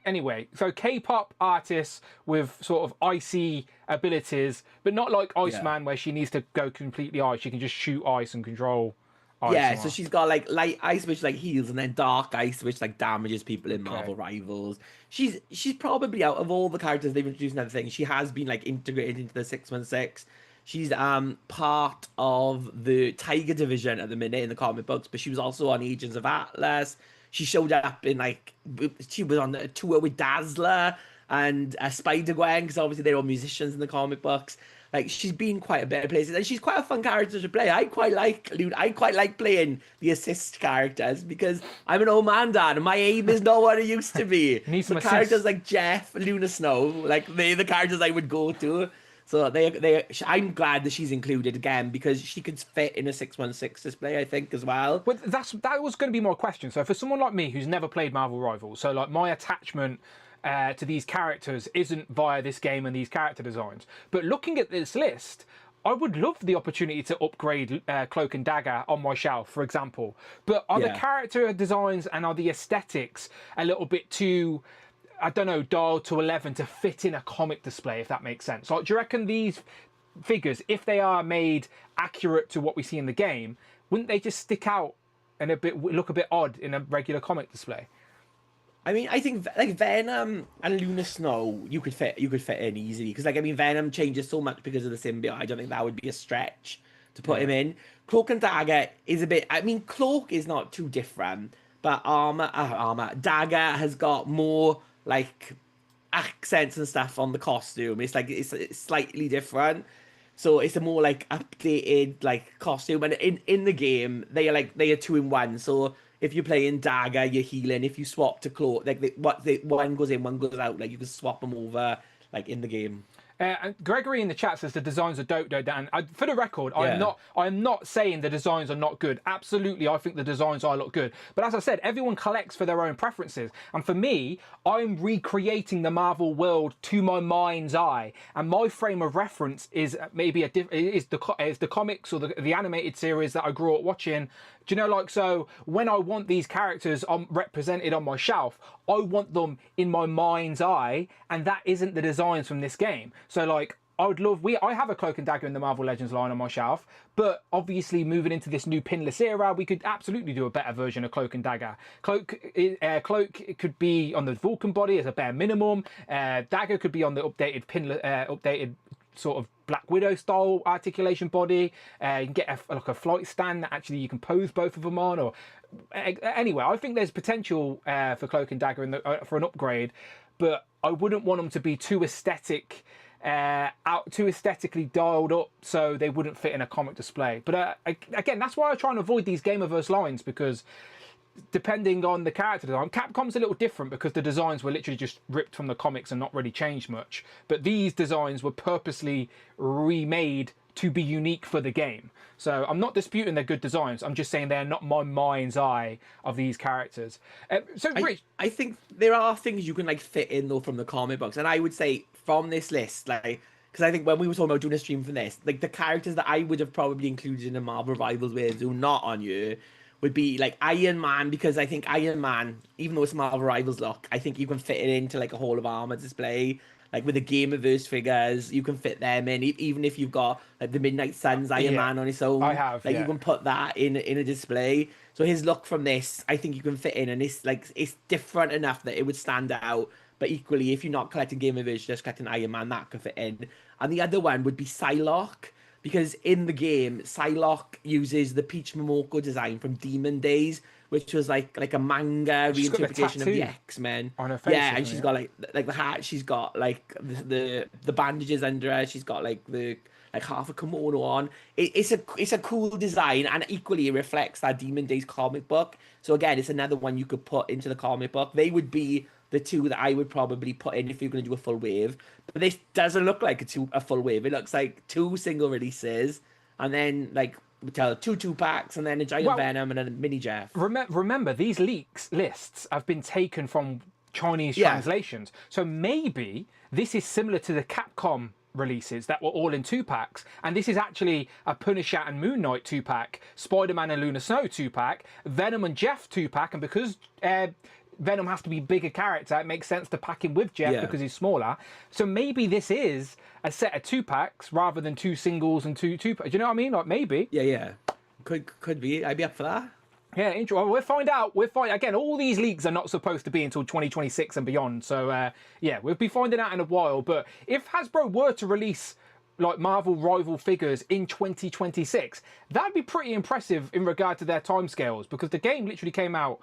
Anyway, so K-pop artists with sort of icy abilities, but not like Iceman where she needs to go completely ice. She can just shoot ice and control ice. Yeah, so she's got like light ice which like heals, and then dark ice which like damages people in Marvel Rivals. She's probably, out of all the characters they've introduced and everything, she has been like integrated into the 616. She's part of the Tiger Division at the minute in the comic books, but she was also on Agents of Atlas. She showed up in like, she was on a tour with Dazzler and Spider-Gwen, because obviously they're all musicians in the comic books. Like, she's been quite a bit of places, and she's quite a fun character to play. I quite like playing the assist characters because I'm an old man, Dad, and my aim is not what it used to be. Need some characters like Jeff, Luna Snow, like they're the characters I would go to. So I'm glad that she's included again because she could fit in a 616 display, I think, as well. But that was going to be my question. So for someone like me who's never played Marvel Rivals, so like my attachment to these characters isn't via this game and these character designs. But looking at this list, I would love the opportunity to upgrade Cloak and Dagger on my shelf, for example. But are the character designs and are the aesthetics a little bit too, I don't know, dialed to 11 to fit in a comic display, if that makes sense? Like, do you reckon these figures, if they are made accurate to what we see in the game, wouldn't they just stick out and look a bit odd in a regular comic display? I mean, I think like Venom and Luna Snow, you could fit in easily because, like, I mean, Venom changes so much because of the symbiote. I don't think that would be a stretch to put him in. Cloak and Dagger is a bit. I mean, Cloak is not too different, but Dagger has got more like accents and stuff on the costume. It's like it's slightly different. So it's a more like updated like costume, and in the game they are 2-in-1. So if you're playing Dagger, you're healing. If you swap to Cloak, like one goes in, one goes out. Like you can swap them over like in the game. Gregory in the chat says the designs are dope, Dan. For the record, I'm not saying the designs are not good. Absolutely, I think the designs are a lot good. But as I said, everyone collects for their own preferences. And for me, I'm recreating the Marvel world to my mind's eye. And my frame of reference is maybe is the comics or the animated series that I grew up watching. Do you know, like, so when I want these characters represented on my shelf, I want them in my mind's eye, and that isn't the designs from this game. So, like, I would love... I have a Cloak and Dagger in the Marvel Legends line on my shelf, but obviously moving into this new pinless era, we could absolutely do a better version of Cloak and Dagger. Cloak could be on the Vulcan body as a bare minimum. Dagger could be on the updated sort of Black Widow style articulation body. You can get a flight stand that actually you can pose both of them on. Or anyway, I think there's potential for Cloak and Dagger for an upgrade, but I wouldn't want them to be too aesthetically dialed up so they wouldn't fit in a comic display. But again, that's why I try and avoid these Gameverse lines, because depending on the character design, Capcom's a little different because the designs were literally just ripped from the comics and not really changed much. But these designs were purposely remade to be unique for the game. So I'm not disputing they're good designs. I'm just saying they're not my mind's eye of these characters. So Rich, I think there are things you can like fit in though from the comic books, and I would say from this list, like, because I think when we were talking about doing a stream from this, like the characters that I would have probably included in a Marvel Rivals with who not on you would be like Iron Man, because I think Iron Man, even though it's Marvel Rivals look, I think you can fit it into like a Hall of Armor display. Like with the Gamerverse figures, you can fit them in, even if you've got like the Midnight Suns Iron Man on its own. I have, like you can put that in a display. So his look from this, I think you can fit in, and it's different enough that it would stand out. But equally, if you're not collecting Gamerverse, just collecting Iron Man, that could fit in. And the other one would be Psylocke, because in the game, Psylocke uses the Peach Momoko design from Demon Days, which was like a manga reinterpretation of the X-Men. On her face, yeah, and she's got like the hat. She's got like the bandages under her. She's got like half a kimono on. It's a cool design, and equally it reflects that Demon Days comic book. So again, it's another one you could put into the comic book. They would be the two that I would probably put in if you're going to do a full wave. But this doesn't look like a full wave. It looks like 2 single releases, and then like two packs, and then a giant Venom and a mini Jeff. Remember, these lists have been taken from Chinese translations. So maybe this is similar to the Capcom releases that were all in 2-packs, and this is actually a Punisher and Moon Knight 2-pack, Spider-Man and Luna Snow 2-pack, Venom and Jeff 2-pack, and because Venom has to be a bigger character, it makes sense to pack him with Jeff because he's smaller. So maybe this is a set of 2-packs rather than 2 singles and 2 2-packs. Do you know what I mean? Like maybe. Yeah. Could be. I'd be up for that. Yeah, interesting. We'll find out. Again, all these leaks are not supposed to be until 2026 and beyond. So we'll be finding out in a while. But if Hasbro were to release like Marvel rival figures in 2026, that'd be pretty impressive in regard to their timescales, because the game literally came out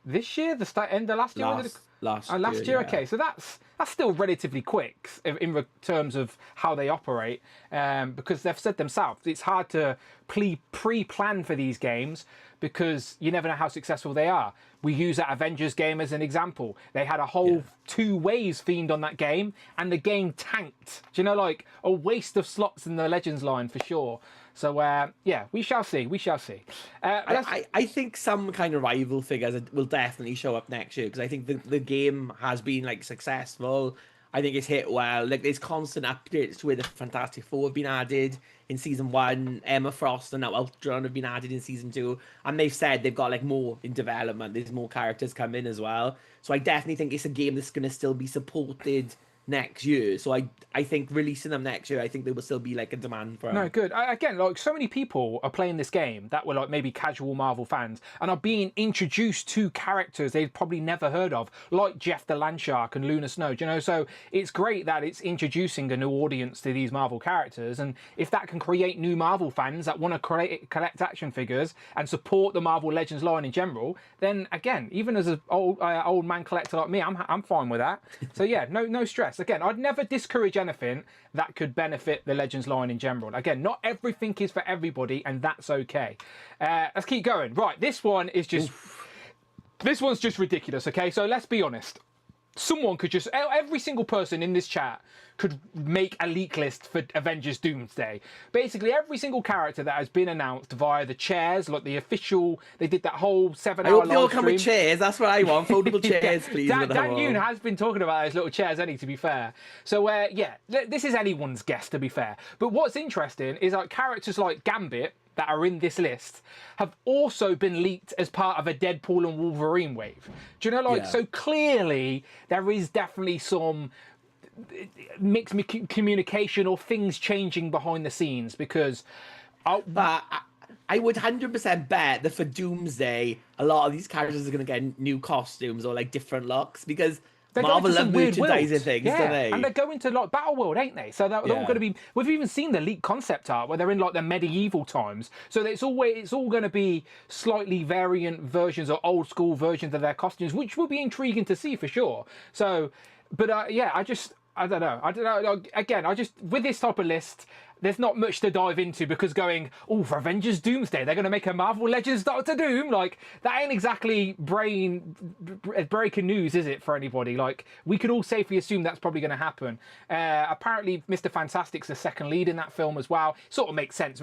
this year, end of last year. Last year. Okay, so that's still relatively quick in terms of how they operate, because they've said themselves it's hard to pre-plan for these games because you never know how successful they are. We use that Avengers game as an example. They had a whole 2 waves themed on that game, and the game tanked. Do you know, like a waste of slots in the Legends line for sure. So, we shall see. I think some kind of rival figures will definitely show up next year, because I think the game has been like successful. I think it's hit well. Like there's constant updates where the Fantastic Four have been added in season 1. Emma Frost and now Ultron have been added in season 2, and they've said they've got like more in development. There's more characters coming as well. So I definitely think it's a game that's going to still be supported next year. So I think releasing them next year, I think there will still be like a demand for them. No, good. Again, like so many people are playing this game that were like maybe casual Marvel fans and are being introduced to characters they've probably never heard of, like Jeff the Landshark and Luna Snow. Do you know, so it's great that it's introducing a new audience to these Marvel characters, and if that can create new Marvel fans that want to collect action figures and support the Marvel Legends line in general, then again, even as an old man collector like me, I'm fine with that. So yeah, no stress. Again, I'd never discourage anything that could benefit the Legends line in general. Again, not everything is for everybody, and that's okay. Let's keep going. Right, this one's just ridiculous, okay? So let's be honest. Someone could just, every single person in this chat could make a leak list for Avengers Doomsday. Basically, every single character that has been announced via the chairs, like the official, they did that whole 7-hour live stream. They all come with chairs, that's what I want. Foldable chairs, please. Dan Yoon has been talking about those little chairs, hasn't he, to be fair. So, this is anyone's guess, to be fair. But what's interesting is like characters like Gambit, that are in this list, have also been leaked as part of a Deadpool and Wolverine wave. Do you know, so clearly there is definitely some mixed communication or things changing behind the scenes, because but I would 100% bet that for Doomsday, a lot of these characters are going to get new costumes or like different looks, because Marvel love merchandising things, don't they? And they're going to like Battle World, ain't they? So they're all going to be. We've even seen the leaked concept art where they're in like the medieval times. So it's all going to be slightly variant versions or old school versions of their costumes, which will be intriguing to see for sure. So, but I don't know. Again, with this type of list, there's not much to dive into because going, oh, for Avengers Doomsday, they're going to make a Marvel Legends Doctor Doom. Like, that ain't exactly breaking news, is it, for anybody? Like, we could all safely assume that's probably going to happen. Apparently, Mr. Fantastic's the second lead in that film as well. Sort of makes sense.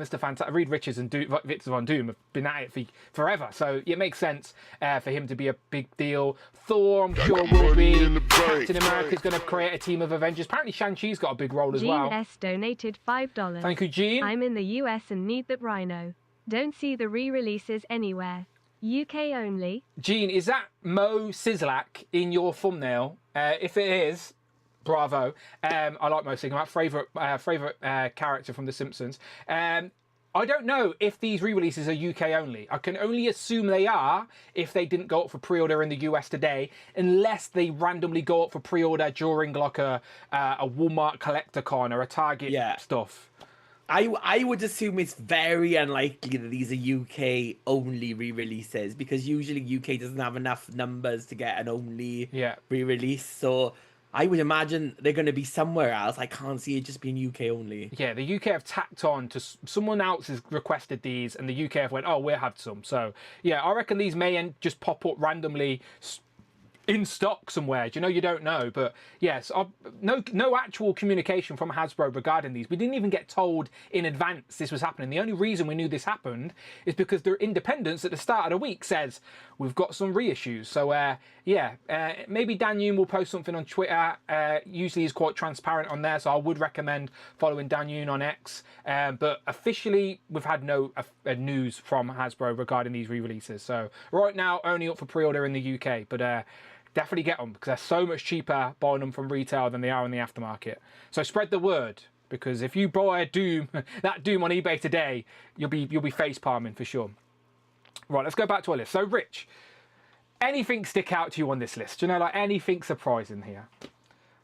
Reed Richards and Victor Von Doom have been at it for forever, so it makes sense for him to be a big deal. Thor, I'm sure, will be. Captain America's going to create a team of Avengers. Apparently, Shang-Chi's got a big role as well. Gene S donated $5. Thank you, Gene. I'm in the US and need that Rhino. Don't see the re-releases anywhere. UK only. Gene, is that Mo Sizlak in your thumbnail? If it is, bravo. I like Mo Sizlak, favourite character from The Simpsons. I don't know if these re-releases are UK only. I can only assume they are if they didn't go up for pre-order in the US today, unless they randomly go up for pre-order during like a Walmart collector con or a Target stuff. I would assume it's very unlikely that these are UK only re-releases, because usually UK doesn't have enough numbers to get an only re-release. So I would imagine they're going to be somewhere else. I can't see it just being UK only. Yeah, the UK have tacked on to someone else has requested these, and the UK have went, oh, we'll have some. So yeah, I reckon these may just pop up randomly in stock somewhere. Do you know? You don't know, but yes, no actual communication from Hasbro regarding these. We didn't even get told in advance this was happening. The only reason we knew this happened is because their independence at the start of the week says we've got some reissues. So maybe Dan Yoon will post something on Twitter. Usually he's quite transparent on there, so I would recommend following Dan Yoon on X. But officially, we've had no news from Hasbro regarding these re-releases. So right now, only up for pre-order in the UK, but definitely get them because they're so much cheaper buying them from retail than they are in the aftermarket. So spread the word, because if you buy a Doom, that Doom on eBay today, you'll be face palming for sure. Right, let's go back to our list. So Rich, anything stick out to you on this list? Do you know, like anything surprising here?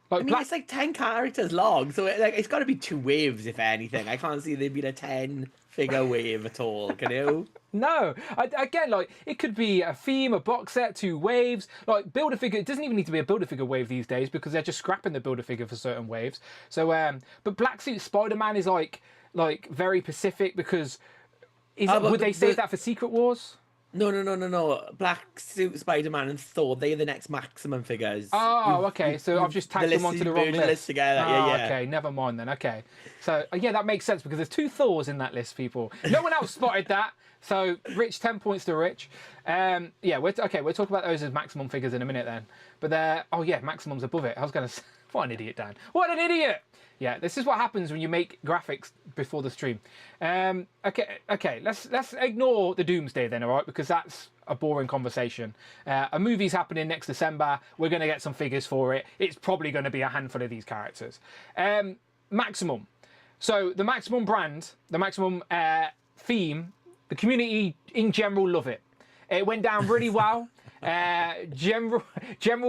Like, I mean, it's like 10 characters long, so it's got to be 2 waves, if anything. I can't see there being a 10-figure wave at all, can you? No, again, like, it could be a theme, a box set, 2 waves. Like, Build-A-Figure, it doesn't even need to be a Build-A-Figure wave these days because they're just scrapping the Build-A-Figure for certain waves. So, but Black Suit Spider-Man is, like very specific because would they save that for Secret Wars? No. Black Suit Spider-Man and Thor, they're the next Maximum figures. Oh, okay. So I've just tagged them onto the wrong list. Together. Oh, yeah. Okay, never mind then. Okay. So, yeah, that makes sense because there's 2 Thors in that list, people. No one else spotted that. So, Rich, 10 points to Rich. We'll talk about those as Maximum figures in a minute then. But Maximum's above it. I was going to say, what an idiot, Dan. What an idiot! Yeah, this is what happens when you make graphics before the stream. Okay, let's ignore the Doomsday then, all right? Because that's a boring conversation. A movie's happening next December. We're going to get some figures for it. It's probably going to be a handful of these characters. Maximum. So the Maximum brand, the Maximum theme, the community in general love it. It went down really well. General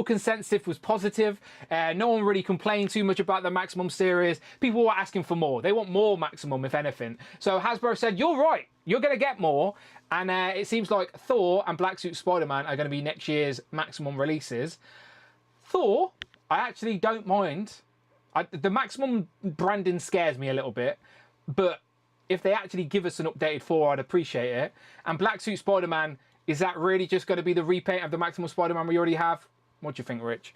consensus was positive. No one really complained too much about the Maximum series. People were asking for more. They want more Maximum, if anything. So Hasbro said, you're right. You're going to get more. And it seems like Thor and Black Suit Spider-Man are going to be next year's Maximum releases. Thor, I actually don't mind. The Maximum branding scares me a little bit. But if they actually give us an updated Thor, I'd appreciate it. And Black Suit Spider-Man, is that really just going to be the repaint of the Maximum Spider-Man we already have? What do you think, Rich?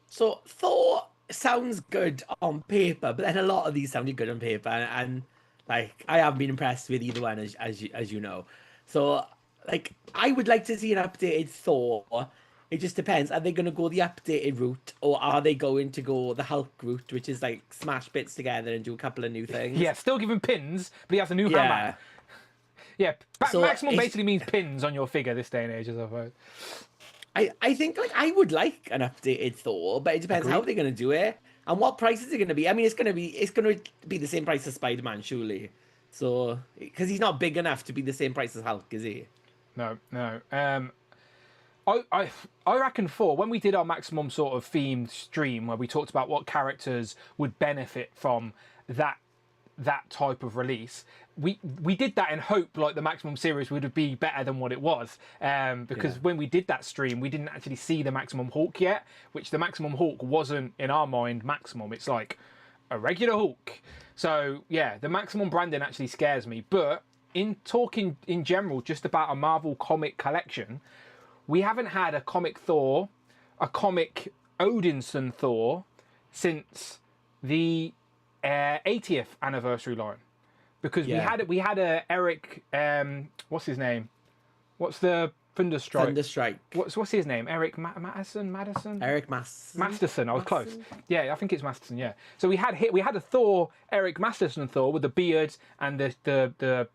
So Thor sounds good on paper, but then a lot of these sounded good on paper, and like I haven't been impressed with either one, as you know. So like I would like to see an updated Thor. It just depends. Are they going to go the updated route, or are they going to go the Hulk route, which is like smash bits together and do a couple of new things? Yeah, still give him pins, but he has a new hammer. Yeah, Maximum basically means pins on your figure this day and age, I suppose. I think like I would like an updated Thor, but it depends how they're going to do it and what price is it going to be. I mean, it's going to be the same price as Spider-Man, surely. So because he's not big enough to be the same price as Hulk, is he? No. I reckon when we did our Maximum sort of themed stream where we talked about what characters would benefit from that type of release, we did that in hope like the Maximum series would be better than what it was, because when we did that stream we didn't actually see the Maximum Hulk yet, which the Maximum Hulk wasn't in our mind Maximum. It's like a regular Hulk. So yeah, the Maximum branding actually scares me. But in talking in general, just about a Marvel comic collection, we haven't had a comic Thor, a comic Odinson Thor, since the 80th anniversary line, because we had a Eric, what's his name? What's the Thunderstrike? Thunderstrike. What's his name? Eric Madison? Eric Masterson. I was close. Yeah, I think it's Masterson. Yeah. So we had a Thor, Eric Masterson Thor with the beard and the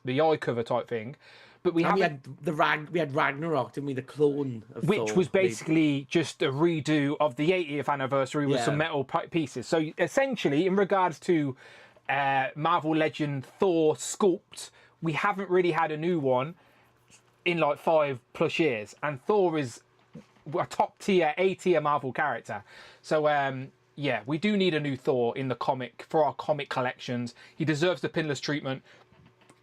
eye cover type thing, but we had Ragnarok, didn't we? The clone of which Thor. was basically just a redo of the 80th anniversary with some metal pieces. So essentially, in regards to Marvel Legend Thor sculpt, we haven't really had a new one in like 5+ years, and Thor is a top tier, A tier Marvel character. So yeah, we do need a new Thor in the comic for our comic collections. He deserves the pinless treatment.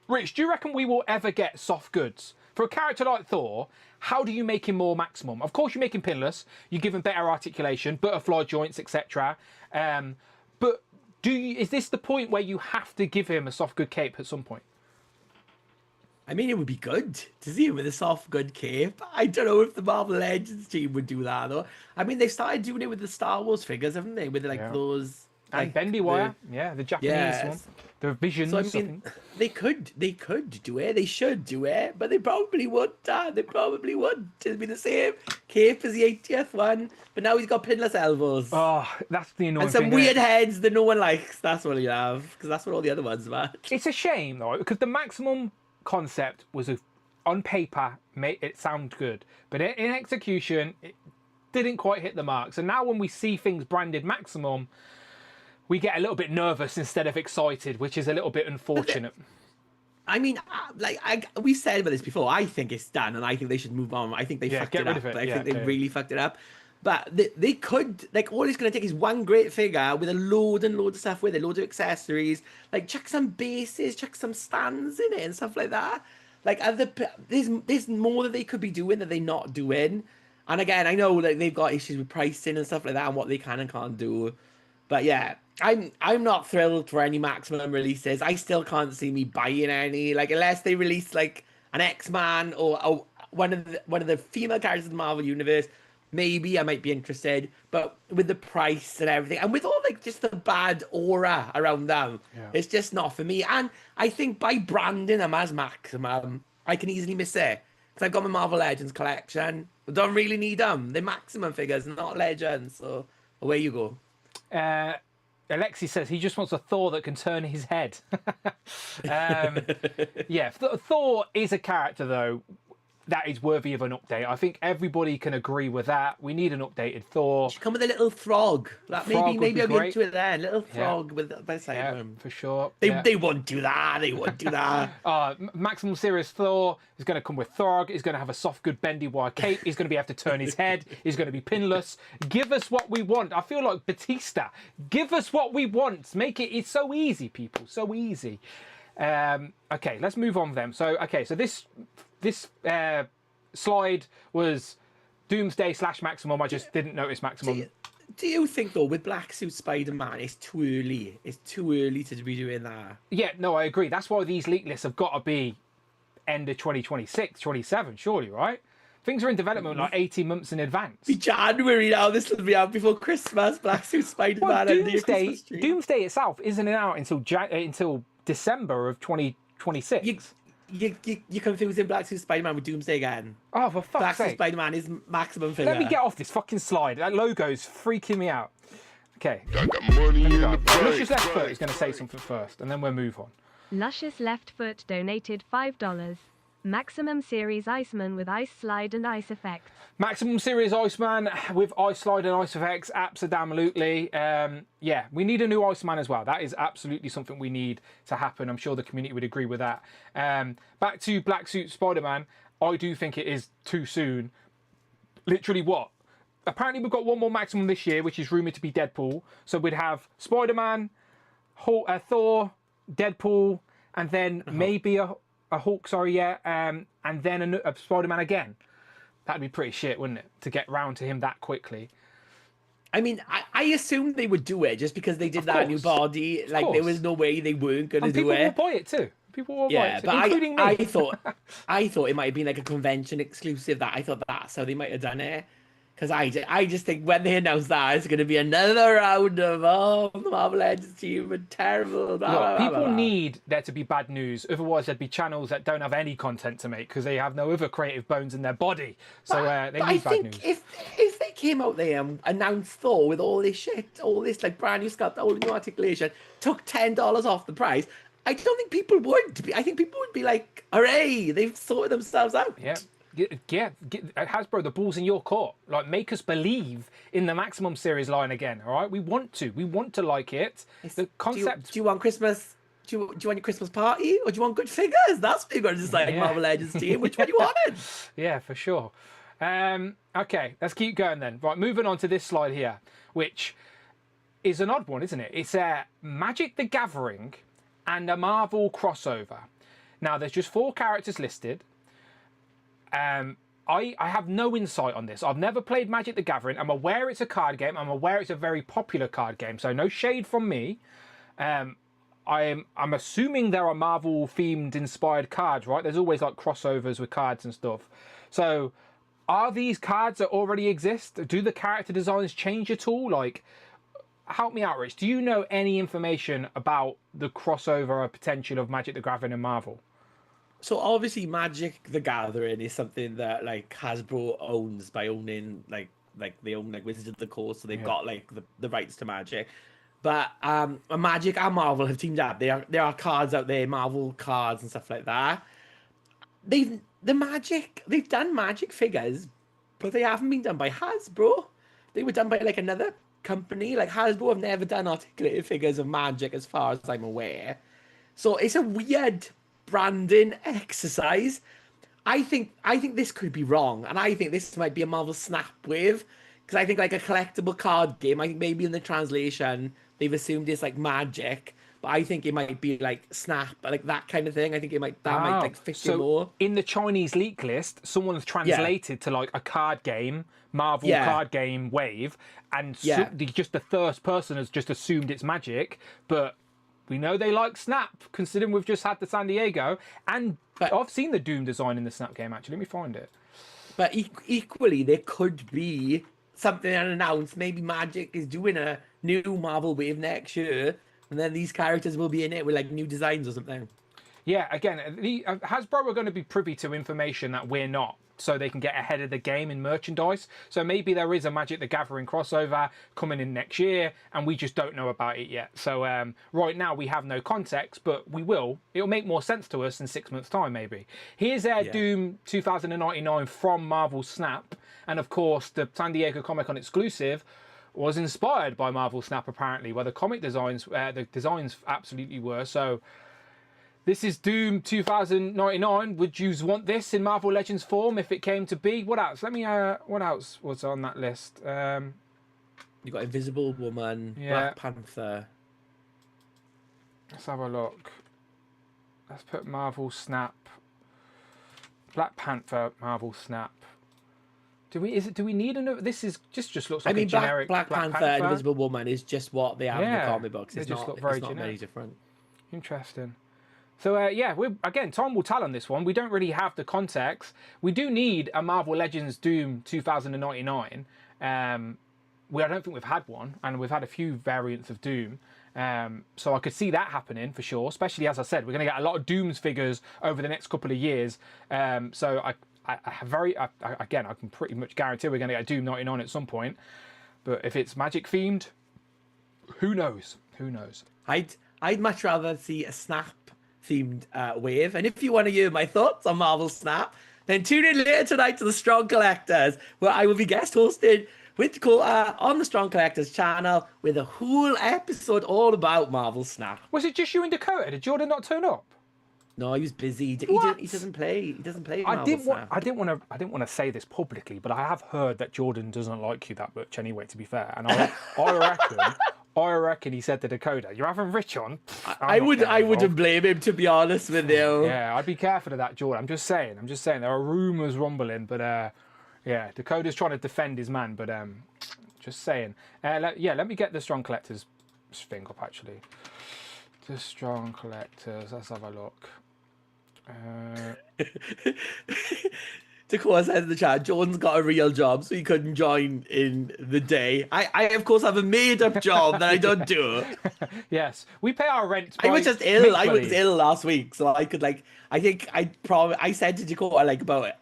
Rich, do you reckon we will ever get soft goods for a character like Thor? How do you make him more Maximum? Of course, you make him pinless. You give him better articulation, butterfly joints, etc. But is this the point where you have to give him a soft good cape at some point? I mean, it would be good to see him with a soft, good cape. I don't know if the Marvel Legends team would do that, though. I mean, they've started doing it with the Star Wars figures, haven't they? With, like, those... And like, bendy wire, the Japanese one. The Visions. So, I mean, they could do it. They should do it, but they probably wouldn't. They probably wouldn't. It'd be the same cape as the 80th one, but now he's got pinless elbows. Oh, that's the annoying thing. And some weird there. heads that no one likes. That's what you have, because that's what all the other ones are. It's a shame, though, because the Maximum concept was on paper, it sounded good, but in execution, it didn't quite hit the mark. So now when we see things branded Maximum, we get a little bit nervous instead of excited, which is a little bit unfortunate. I mean, we said about this before. I think it's done, and I think they should move on. I think they fucked it up. I think they really fucked it up. But they could, like, all it's going to take is one great figure with a load and load of stuff with it, loads of accessories. Like, chuck some bases, chuck some stands in it and stuff like that. Like, there's more that they could be doing that they're not doing. And again, I know like they've got issues with pricing and stuff like that and what they can and can't do. But yeah, I'm not thrilled for any Maximum releases. I still can't see me buying any. Like, unless they release like an X-Man or one of the female characters in the Marvel Universe, maybe I might be interested. But with the price and everything, and with all like just the bad aura around them, it's just not for me. And I think by branding them as Maximum, I can easily miss it. Because I've got my Marvel Legends collection. I don't really need them. They're Maximum figures, not Legends. So away you go. Alexi says he just wants a Thor that can turn his head. Yeah, Thor is a character, though, that is worthy of an update. I think everybody can agree with that. We need an updated Thor. Should come with a little frog. Maybe I'll be into it then. Little frog with by side of him. For sure. They won't do that. They won't do that. Maximum Series Thor is going to come with Throg. He's going to have a soft, good, bendy wire cape. He's going to have to turn his head. He's going to be pinless. Give us what we want. I feel like Batista. Give us what we want. It's so easy, people. So easy. Okay, let's move on then. So this slide was Doomsday / Maximum. I just didn't notice Maximum. Do you think, though, with Black Suit Spider-Man, it's too early? It's too early to be doing that. Yeah, no, I agree. That's why these leak lists have got to be end of 2026, 27, surely, right? Things are in development like 18 months in advance. Be January now. This will be out before Christmas. Black Suit Spider-Man. Well, Doomsday itself isn't out until December of 2026. You're confusing Black Suit Spider-Man with Doomsday again. Oh, for fuck's sake. Black Suit Spider-Man is Maximum figure. Let me get off this fucking slide. That logo's freaking me out. Okay. Luscious Left Foot is going to say something first, and then we'll move on. Luscious Left Foot donated $5. Maximum Series Iceman with Ice Slide and Ice Effects. Maximum Series Iceman with Ice Slide and Ice Effects, absolutely. Yeah, we need a new Iceman as well. That is absolutely something we need to happen. I'm sure the community would agree with that. Back to Black Suit Spider-Man, I do think it is too soon. Literally what? Apparently we've got one more Maximum this year, which is rumoured to be Deadpool. So we'd have Spider-Man, Thor, Deadpool, and then maybe a Hulk, and then a Spider-Man again. That'd be pretty shit, wouldn't it? To get round to him that quickly. I mean, I assumed they would do it just because they did Of that new course. body. Like, there was course. no way they weren't going to And do people will it. buy it too. People will buy Yeah, it too, but including I me. thought it might have been like a convention exclusive. That I thought that's how they might have done it. Because I just think when they announced that it's going to be another round of the Marvel Legends team and terrible. Blah, Look, blah, blah, blah, people blah. need there to be bad news. Otherwise, there'd be channels that don't have any content to make because they have no other creative bones in their body. So they But I need bad think news. if they came out there and announced Thor with all this shit, all this like brand new sculpt, all new articulation, took $10 off the price, I don't think people would be. I think people would be like, "Hooray! They've sorted themselves out." Yeah. Hasbro, the ball's in your court. Like, make us believe in the Maximum series line again. All right, we want to like it. The concept. Do you want Christmas? Do you want your Christmas party, or do you want good figures? That's what you've got to decide. Yeah. Marvel Legends team, which one you wanted? Yeah, for sure. Okay, let's keep going then. Right, moving on to this slide here, which is an odd one, isn't it? It's a Magic the Gathering and a Marvel crossover. Now, there's just 4 characters listed. I have no insight on this. I've never played Magic the Gathering. I'm aware it's a card game. I'm aware it's a very popular card game. So no shade from me. I'm assuming there are Marvel themed inspired cards, right? There's always like crossovers with cards and stuff. So are these cards that already exist? Do the character designs change at all? Like, help me out, Rich. Do you know any information about the crossover or potential of Magic the Gathering and Marvel? So obviously, Magic the Gathering is something that like Hasbro owns by owning like they own like Wizards of the Coast, so they've got like the rights to Magic. But Magic and Marvel have teamed up. There are cards out there, Marvel cards and stuff like that. They've done Magic figures, but they haven't been done by Hasbro. They were done by like another company. Like Hasbro have never done articulated figures of Magic, as far as I'm aware. So it's a weird branding exercise. I think this could be wrong, and I think this might be a Marvel Snap wave, because I think like a collectible card game. I think maybe in the translation they've assumed it's like Magic, but I think it might be like Snap, like that kind of thing. I think might like fit you more. In the Chinese leak list, someone's translated to like a card game, Marvel card game wave, and just the first person has just assumed it's Magic, but we know they like Snap, considering we've just had the San Diego, and I've seen the Doom design in the Snap game, actually. Let me find it. But equally, there could be something unannounced. Maybe Magic is doing a new Marvel wave next year, and then these characters will be in it with like new designs or something. Yeah, again, Hasbro are going to be privy to information that we're not, so they can get ahead of the game in merchandise. So maybe there is a Magic the Gathering crossover coming in next year, and we just don't know about it yet. So right now we have no context, but we will. It'll make more sense to us in 6 months' time, maybe. Here's Doom 2099 from Marvel Snap, and of course the San Diego Comic-Con exclusive was inspired by Marvel Snap, apparently, where the comic designs, the designs absolutely were. So this is Doom 2099. Would you want this in Marvel Legends form if it came to be? What else? What else was on that list? You got Invisible Woman, Black Panther. Let's have a look. Let's put Marvel Snap. Black Panther, Marvel Snap. Do we need another? This is just looks like a generic Black Panther and Invisible Woman is just what they have in the comic books. It's not very different. Interesting. So time will tell on this one. We don't really have the context. We do need a Marvel Legends Doom 2099. I don't think we've had one, and we've had a few variants of Doom. So I could see that happening for sure. Especially, as I said, we're going to get a lot of Doom's figures over the next couple of years. So I can pretty much guarantee we're going to get Doom 99 at some point. But if it's Magic themed, who knows? Who knows? I'd much rather see a Snap themed wave. And if you want to hear my thoughts on Marvel Snap, then tune in later tonight to the Strong Collectors, where I will be guest hosted with Dakota on the Strong Collectors channel with a whole episode all about Marvel Snap. Was it just you and Dakota? Did Jordan not turn up? No, he was busy. He doesn't play. He doesn't play. I didn't want to say this publicly, but I have heard that Jordan doesn't like you that much anyway. To be fair, and I reckon he said to Dakota, "You're having Rich on." I wouldn't blame him, to be honest with you. Yeah, I'd be careful of that, Jordan. I'm just saying. There are rumours rumbling, but Dakota's trying to defend his man, but Just saying. Let me get the Strong Collectors thing up, actually. The Strong Collectors. Let's have a look. Dakota says in the chat, Jordan's got a real job, so he couldn't join in the day. I of course, have a made-up job that I don't do. Yes, we pay our rent. I was just ill. I was ill last week, so I could I said to Dakota like about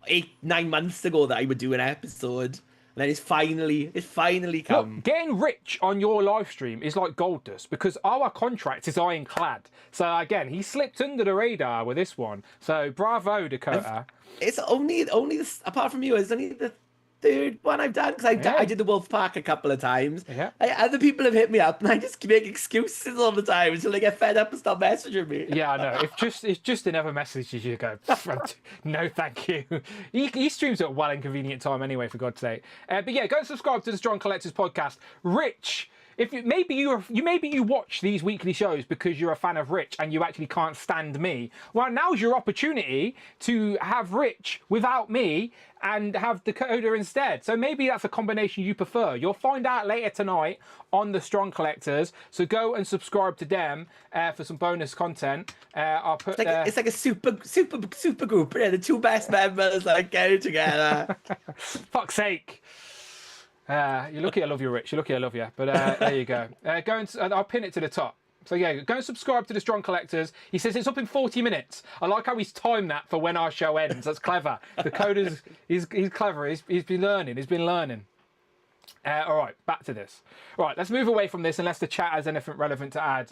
8-9 months ago that I would do an episode. And then it's finally come. Look, getting rich on your live stream is like gold dust because our contract is ironclad. So again, he slipped under the radar with this one. So bravo, Dakota. It's only this, apart from you, it's only the third one I've done because I did the Wolf Pack a couple of times. Yeah. Other people have hit me up and I just make excuses all the time until they get fed up and stop messaging me. Yeah, I know. If Justin ever messages you, go, no, thank you. He streams at a well inconvenient time anyway, for God's sake. But yeah, go and subscribe to the Strong Collectors podcast. Rich. Maybe you watch these weekly shows because you're a fan of Rich and you actually can't stand me. Well, now's your opportunity to have Rich without me and have Dakota instead. So maybe that's a combination you prefer. You'll find out later tonight on the Strong Collectors. So go and subscribe to them for some bonus content. I'll put it's like a super group. Yeah, the two best members like getting together. Fuck's sake. You're lucky I love you, Rich. You're lucky I love you. But there you go. I'll pin it to the top. So yeah, go and subscribe to the Strong Collectors. He says it's up in 40 minutes. I like how he's timed that for when our show ends. That's clever. Dakota's he's clever. He's been learning. All right, back to this. All right, let's move away from this unless the chat has anything relevant to add.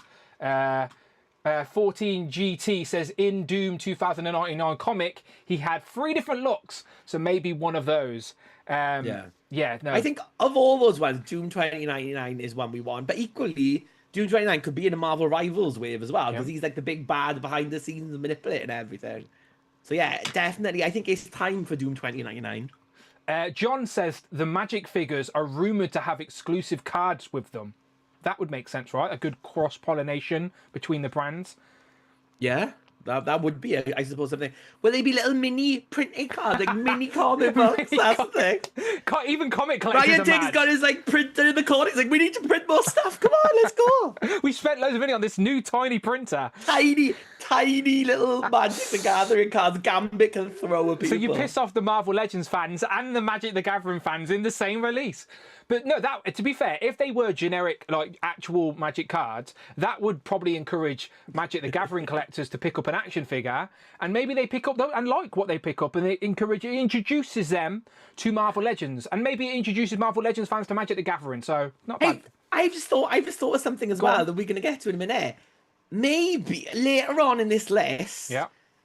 14GT says in Doom 2099 comic he had 3 different looks, so maybe one of those. No. I think of all those ones, Doom 2099 is one we want, but equally Doom 2099 could be in a Marvel Rivals wave as well because he's like the big bad behind the scenes manipulating everything. So yeah, definitely I think it's time for Doom 2099. John says the Magic figures are rumored to have exclusive cards with them. That would make sense, right? A good cross-pollination between the brands. Yeah, that would be, I suppose, something. Will they be little mini printing cards, like mini comic books? That's the thing. Even comic collectors Ryan are Diggs mad. got his like printer in the corner. He's like, we need to print more stuff. Come on, let's go. We spent loads of money on this new tiny printer. Tiny little Magic the Gathering cards Gambit can throw at people. So you piss off the Marvel Legends fans and the Magic the Gathering fans in the same release. But no, that to be fair, if they were generic, like actual Magic cards, that would probably encourage Magic the Gathering collectors to pick up an action figure, and maybe they pick up and like what they pick up, and it introduces them to Marvel Legends, and maybe it introduces Marvel Legends fans to Magic the Gathering. So not bad. Hey, I've just thought of something as well that we're going to get to in a minute. Maybe later on in this list,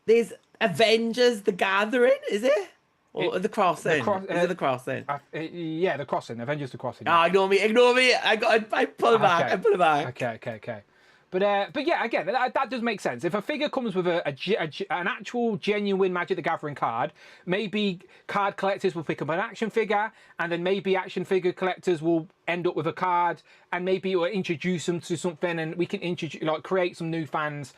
there's Avengers: The Gathering. Is it? Or the Crossing? Is it the Crossing? Yeah, the Crossing. Avengers: The Crossing. Ah, ignore me. I pull it back. I pull it back. Okay. But yeah, again, that does make sense. If a figure comes with an actual genuine Magic the Gathering card, maybe card collectors will pick up an action figure, and then maybe action figure collectors will end up with a card, and maybe it will introduce them to something, and we can create some new fans,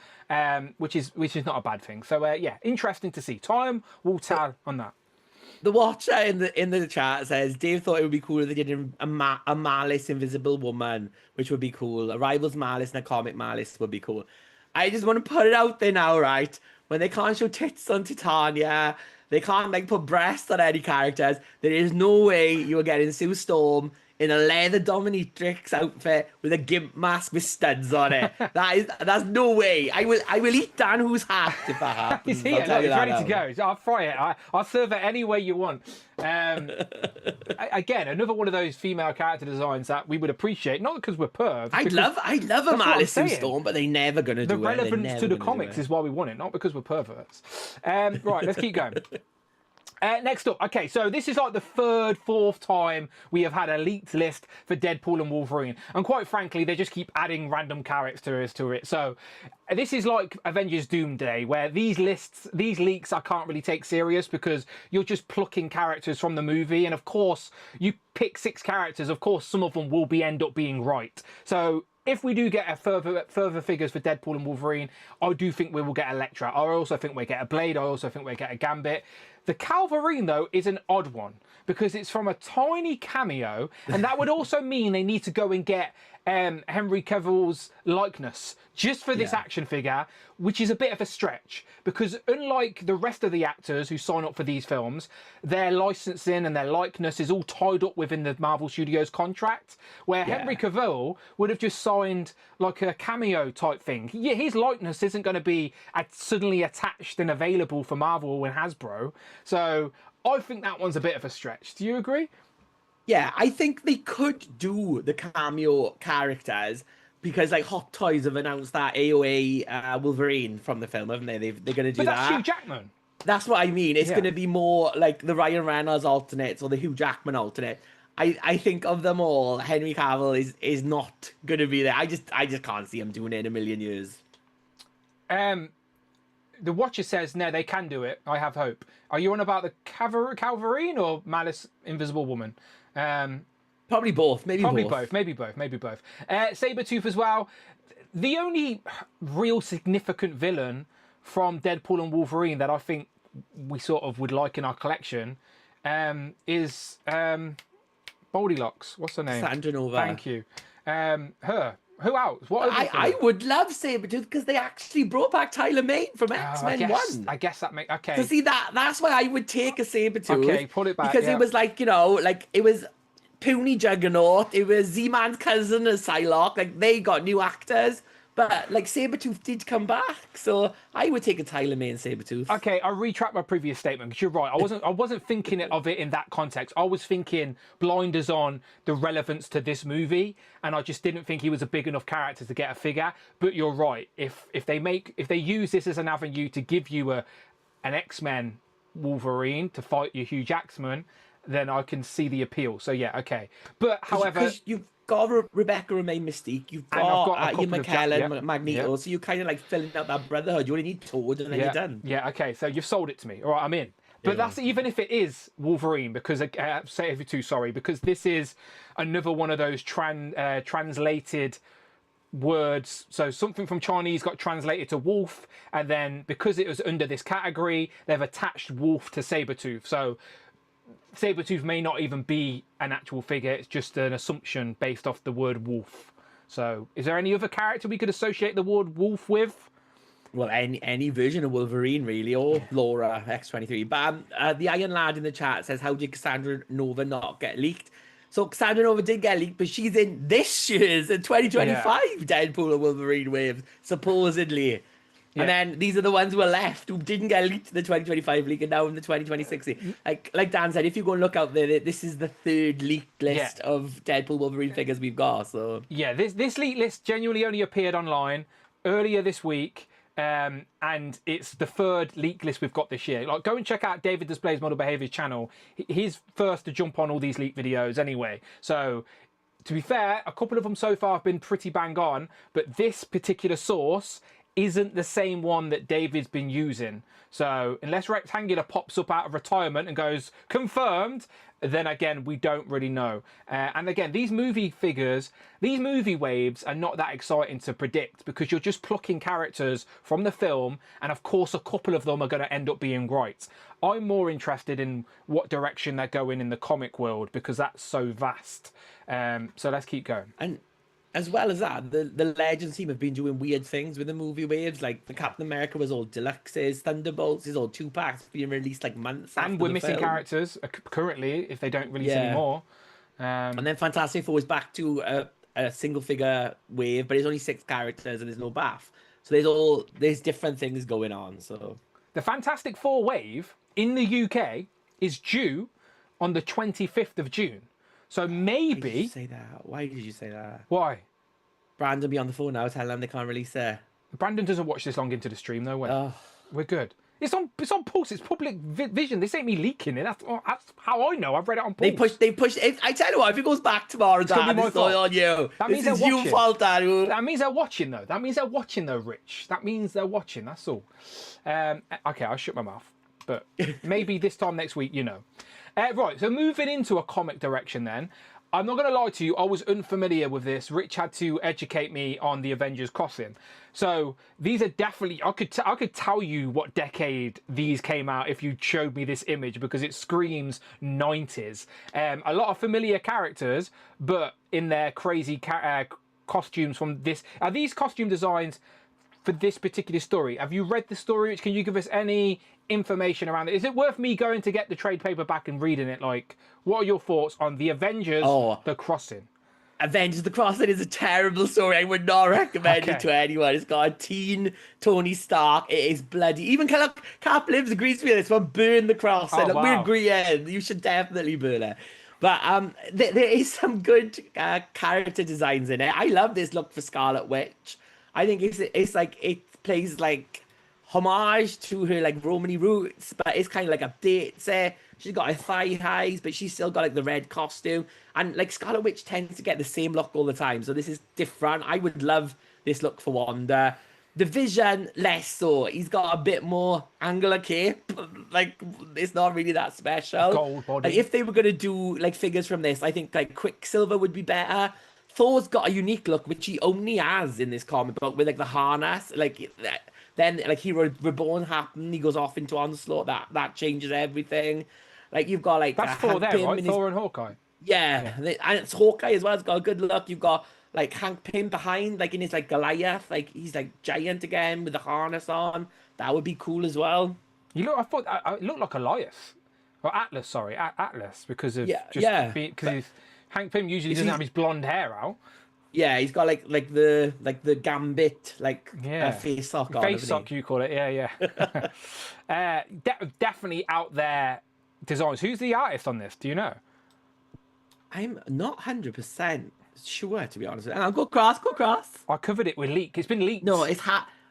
which is not a bad thing. So yeah, interesting to see. Time will tell on that. The Watcher in the chat says Dave thought it would be cool if they did a Malice Invisible Woman, which would be cool. A Rivals Malice and a Comic Malice would be cool. I just want to put it out there now, right? When they can't show tits on Titania, they can't put breasts on any characters. There is no way you are getting Sue Storm in a leather dominatrix outfit with a gimp mask with studs on it. That's no way. I will eat Dan Who's hat if that happens. It's here. Look, it's ready to go. I'll fry it. I'll serve it any way you want. Again, another one of those female character designs that we would appreciate, not because we're pervs. I'd love a Malice Sue Storm, but they never gonna do it. The relevance to the comics is why we want it, not because we're perverts. Right, let's keep going. Next up, okay, so this is like the third, fourth time we have had a leaked list for Deadpool and Wolverine, and quite frankly, they just keep adding random characters to it. So this is like Avengers Doomsday, where these leaks, I can't really take serious because you're just plucking characters from the movie, and of course, you pick 6 characters. Of course, some of them will end up being right. So if we do get a further figures for Deadpool and Wolverine, I do think we will get Elektra. I also think we'll get a Blade. I also think we'll get a Gambit. The Calvarine, though, is an odd one because it's from a tiny cameo, and that would also mean they need to go and get Henry Cavill's likeness just for this action figure, which is a bit of a stretch because unlike the rest of the actors who sign up for these films, their licensing and their likeness is all tied up within the Marvel Studios contract, where Henry Cavill would have just signed like a cameo type thing. Yeah, his likeness isn't going to be suddenly attached and available for Marvel and Hasbro. So I think that one's a bit of a stretch. Do you agree? Yeah, I think they could do the cameo characters because like Hot Toys have announced that AOA Wolverine from the film, haven't they? They're going to do But that's that. Hugh Jackman. That's what I mean. It's going to be more like the Ryan Reynolds alternates or the Hugh Jackman alternate. I think of them all, Henry Cavill is not going to be there. I just can't see him doing it in a million years. The Watcher says, no, they can do it. I have hope. Are you on about the Calvarine or Malice Invisible Woman? Probably both. Maybe both. Maybe both. Sabretooth as well. The only real significant villain from Deadpool and Wolverine that I think we sort of would like in our collection is Goldilocks. What's her name? Sandra Nova. Thank you. Her. Who else? What? I would love Sabretooth because they actually brought back Tyler Mane from X-Men 1. I guess that makes... Okay. So see, that's why I would take a Sabretooth. Okay, pull it back. Because it was like, it was puny Juggernaut. It was Z-Man's cousin as Psylocke. Like, they got new actors. But, like, Sabretooth did come back. So I would take a Tyler Mane Sabretooth. Okay, I retract my previous statement because you're right. I wasn't thinking of it in that context. I was thinking blinders on the relevance to this movie, and I just didn't think he was a big enough character to get a figure. But you're right. If they use this as an avenue to give you an X-Men Wolverine to fight your Hugh Jackman, then I can see the appeal. So yeah, okay. But however, because you've got Rebecca Romijn Mystique, you've got Ian McKellen, Magneto, so you're kind of like filling out that brotherhood. You only need Toad and then you're done. Yeah, okay, so you've sold it to me. All right, I'm in. But that's even if it is Wolverine, because because this is another one of those translated words. So something from Chinese got translated to wolf, and then because it was under this category, they've attached wolf to Sabretooth. So Sabretooth may not even be an actual figure, it's just an assumption based off the word wolf. So is there any other character we could associate the word wolf with? Well, any version of Wolverine, really, or Laura X-23. But the Iron Lad in the chat says, how did Cassandra Nova not get leaked? So Cassandra Nova did get leaked, but she's in this year's, in 2025, Deadpool and Wolverine waves, supposedly. Yeah. And then these are the ones who are left who didn't get leaked to the 2025 leak and now in the 2026 leak. Like Dan said, if you go and look out there, this is the third leaked list of Deadpool Wolverine figures we've got. So yeah, this leak list genuinely only appeared online earlier this week. And it's the third leak list we've got this year. Like, go and check out David Displays Model Behaviors channel. He's first to jump on all these leak videos anyway. So to be fair, a couple of them so far have been pretty bang on, but this particular source isn't the same one that David's been using. So unless Rectangular pops up out of retirement and goes, confirmed, then again, we don't really know. And again, these movie figures, these movie waves are not that exciting to predict because you're just plucking characters from the film, and of course a couple of them are going to end up being right. I'm more interested in what direction they're going in the comic world because that's so vast. So let's keep going. And as well as that, the Legends team have been doing weird things with the movie waves. Like the Captain America was all deluxes, Thunderbolts is all 2-packs being released like months after and we're the missing film. Characters currently if they don't release any more. And then Fantastic Four is back to a single figure wave, but it's only 6 characters and there's no bath. So there's different things going on. So the Fantastic Four wave in the UK is due on the 25th of June. So maybe... Why did you say that? Why did you say that? Why? Brandon be on the phone now telling them they can't release it. Brandon doesn't watch this long into the stream, though. Oh. We're good. It's on Pulse. It's public vision. This ain't me leaking it. That's how I know. I've read it on Pulse. They push. I tell you what, if it goes back tomorrow, Dan, it's not on you. That means this is they're your fault, Dan. That means they're watching, though. That means they're watching, though, Rich. That means they're watching. That's all. Okay, I'll shut my mouth. But maybe this time next week, you know. Right, so moving into a comic direction then. I'm not going to lie to you, I was unfamiliar with this. Rich had to educate me on the Avengers Crossing. So these are definitely, I could tell you what decade these came out if you showed me this image, because it screams 90s. A lot of familiar characters, but in their crazy costumes from this. Are these costume designs for this particular story? Have you read the story? Can you give us any information around it? Is it worth me going to get the trade paperback and reading it? Like, what are your thoughts on the Avengers The Crossing? Avengers The Crossing is a terrible story. I would not recommend it to anyone. It's got a teen Tony Stark. It is bloody. Even Cap Lives agrees with this one. Burn The Crossing. Look, we're agreeing. You should definitely burn it. But there is some good character designs in it. I love this look for Scarlet Witch. I think it's like, it plays like homage to her like Romany roots, but it's kind of like updates it. She's got her thigh highs, but she's still got like the red costume. And like Scarlet Witch tends to get the same look all the time, so this is different. I would love this look for Wanda. The Vision, less so. He's got a bit more angular cape. Like, it's not really that special. Gold body. Like, if they were going to do like figures from this, I think like Quicksilver would be better. Thor's got a unique look, which he only has in this comic book, with like the harness. Like, then like Hero Reborn happened, he goes off into Onslaught. That changes everything. Like, you've got like that's Thor there, right? Thor and Hawkeye. Yeah, and it's Hawkeye as well. It's got a good look. You've got like Hank Pym behind, like in his like Goliath, like he's like giant again with the harness on. That would be cool as well. I thought it looked like Elias or Atlas. Sorry, Atlas, because of because Hank Pym usually doesn't have his blonde hair out. Yeah, he's got like the Gambit face sock on. Face sock, you call it? Yeah. Definitely out there designs. Who's the artist on this? Do you know? I'm not 100% sure, to be honest. And I'll go cross. I covered it with leak. It's been leaked. No, it's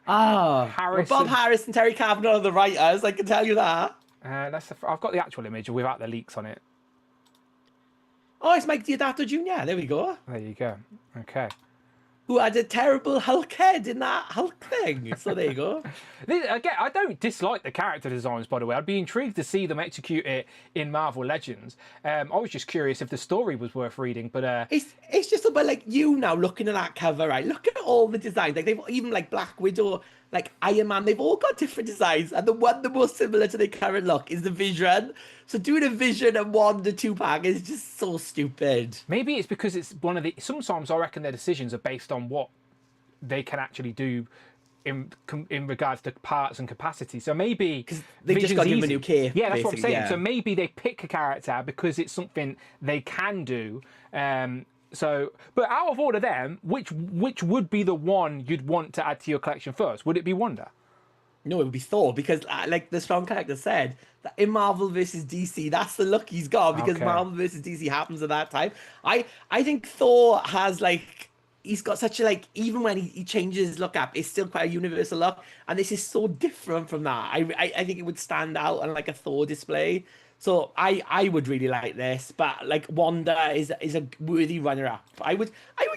Bob Harris and Terry Kavanagh are the writers. I can tell you that. I've got the actual image without the leaks on it. Oh, it's Mike Diodato Jr. There we go. There you go. Okay. Who had a terrible Hulk head in that Hulk thing. So there you go. Again, I don't dislike the character designs, by the way. I'd be intrigued to see them execute it in Marvel Legends. I was just curious if the story was worth reading, but it's just about like you now looking at that cover, right? Look at all the designs. Like they've even like Black Widow, like Iron Man, they've all got different designs, and the one the most similar to their current look is the Vision. So doing a Vision and Wanda 2-pack is just so stupid. Maybe it's because it's one of the. Sometimes I reckon their decisions are based on what they can actually do in regards to parts and capacity. So maybe because they just got to give him a new cape. Yeah, that's what I'm saying. Yeah. So maybe they pick a character because it's something they can do. But out of all of them, which would be the one you'd want to add to your collection first? Would it be Wanda? No, it would be Thor, because like the strong character said, that in Marvel versus DC, that's the look he's got, because Marvel versus DC happens at that time. I think Thor has like, he's got such a like, even when he changes his look up, it's still quite a universal look, and this is so different from that. I think it would stand out on like a Thor display. So I would really like this, but like Wanda is a worthy runner-up. I would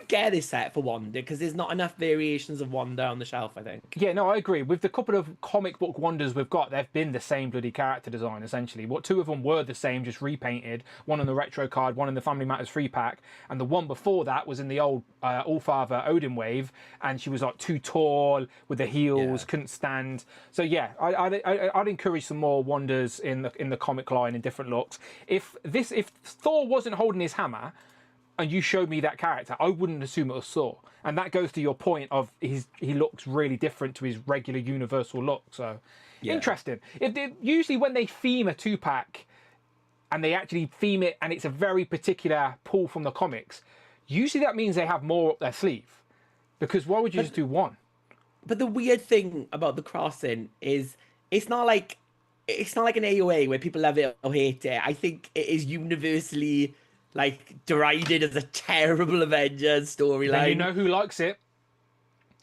get this set for Wanda, because there's not enough variations of Wanda on the shelf, I think. Yeah, no, I agree. With the couple of comic book Wandas we've got, they've been the same bloody character design, essentially. Two of them were the same, just repainted. One on the retro card, one in the Family Matters 3-pack, and the one before that was in the old All-Father Odin wave, and she was like too tall with the heels, couldn't stand. So yeah, I'd encourage some more Wandas in the comic line in different looks. If Thor wasn't holding his hammer and you showed me that character, I wouldn't assume it was Thor. And that goes to your point of he looks really different to his regular universal look. So interesting. Usually when they theme a 2-pack and they actually theme it and it's a very particular pull from the comics, usually that means they have more up their sleeve. Because why would you just do one? But the weird thing about the Crossing is it's not like an AOA where people love it or hate it. I think it is universally like derided as a terrible Avengers storyline. You know who likes it?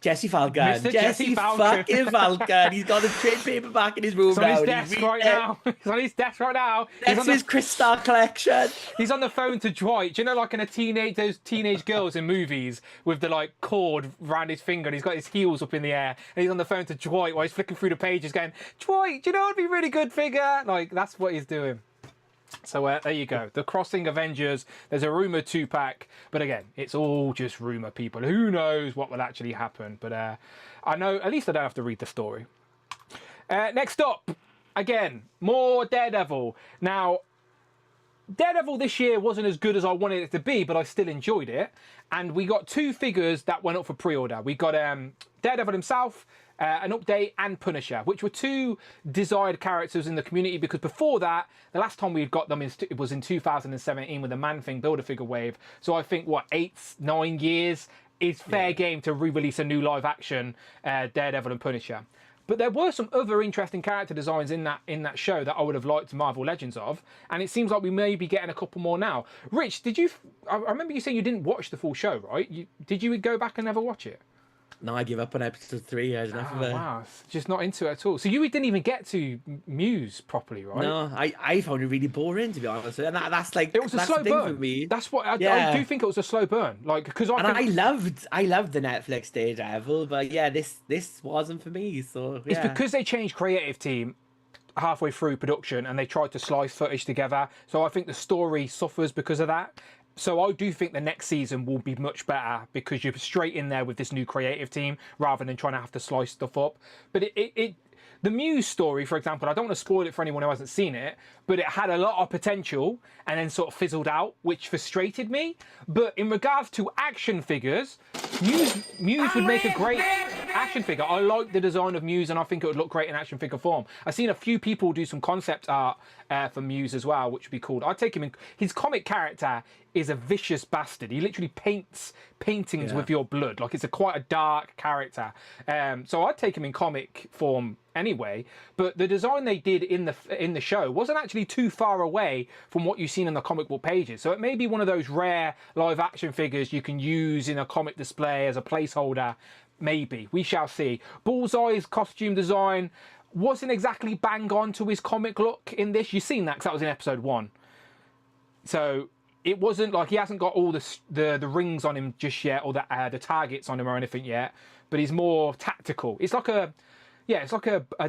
Jesse Falcon. Mr. Jesse Falcon. Fucking Falcon. He's got a trade paperback in his room now. He's on his desk right now. He's on his desk right now. That's his Crystal collection. He's on the phone to Dwight. Do you know, like in those teenage girls in movies with the like cord around his finger, and he's got his heels up in the air, and he's on the phone to Dwight while he's flicking through the pages, going, "Dwight, do you know what'd be a really good figure?" Like that's what he's doing. So there you go. The Crossing Avengers. There's a rumored 2-pack, but again, it's all just rumor, people. Who knows what will actually happen? But I know, at least I don't have to read the story. Next up, again, more Daredevil. Now, Daredevil this year wasn't as good as I wanted it to be, but I still enjoyed it. And we got 2 figures that went up for pre-order. We got Daredevil himself, an update, and Punisher, which were 2 desired characters in the community, because before that, the last time we got them it was in 2017 with the Man-Thing Build-A-Figure wave. So I think, 8-9 years is fair game to re-release a new live-action Daredevil and Punisher. But there were some other interesting character designs in that show that I would have liked Marvel Legends of, and it seems like we may be getting a couple more now. Rich, I remember you saying you didn't watch the full show, right? Did you go back and never watch it? No, I give up on episode 3. I don't know. Wow, just not into it at all. So you didn't even get to Muse properly, right? No, I found it really boring, to be honest. And that's like, it was a slow burn for me. That's what I do think it was a slow burn. Like, because I loved the Netflix Daredevil, but yeah, this wasn't for me. So yeah. It's because they changed creative team halfway through production and they tried to slice footage together. So I think the story suffers because of that. So I do think the next season will be much better because you're straight in there with this new creative team rather than trying to have to slice stuff up. But the Muse story, for example, I don't want to spoil it for anyone who hasn't seen it, but it had a lot of potential and then sort of fizzled out, which frustrated me. But in regards to action figures, Muse would make a great action figure. I like the design of Muse and I think it would look great in action figure form. I've seen a few people do some concept art for Muse as well, which would be cool. I'd take him in. His comic character is a vicious bastard. He literally paints paintings with your blood. Like, it's quite a dark character. So I'd take him in comic form anyway. But the design they did in the show wasn't actually too far away from what you've seen in the comic book pages. So it may be one of those rare live action figures you can use in a comic display as a placeholder. Maybe. We shall see. Bullseye's costume design wasn't exactly bang on to his comic look in this. You've seen that because that was in episode 1. So it wasn't like he hasn't got all the rings on him just yet, or the targets on him or anything yet. But he's more tactical. It's like a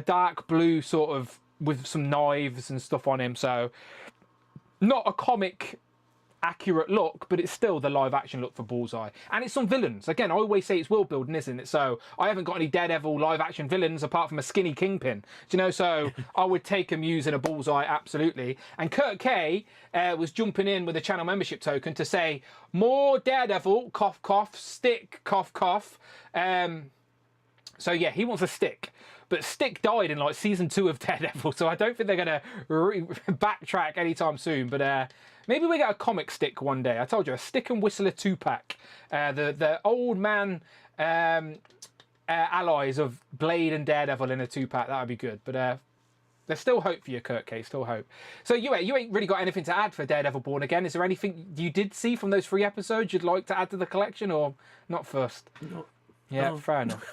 dark blue sort of with some knives and stuff on him. So not a comic accurate look, but it's still the live action look for Bullseye. And it's some villains. Again, I always say it's world building, isn't it? So I haven't got any Daredevil live action villains apart from a skinny Kingpin. Do you know? So I would take him using a Bullseye, absolutely. And Kurt K was jumping in with a channel membership token to say, more Daredevil, cough, cough, stick, cough, cough. So yeah, he wants a stick. But Stick died in like season 2 of Daredevil, so I don't think they're going to backtrack anytime soon. But maybe we get a comic Stick one day. I told you, a Stick and Whistler 2-pack. The old man allies of Blade and Daredevil in a 2-pack. That would be good. But there's still hope for you, Kurt K. Still hope. So you ain't really got anything to add for Daredevil Born Again. Is there anything you did see from those 3 episodes you'd like to add to the collection, or not first? No. Yeah, fair enough.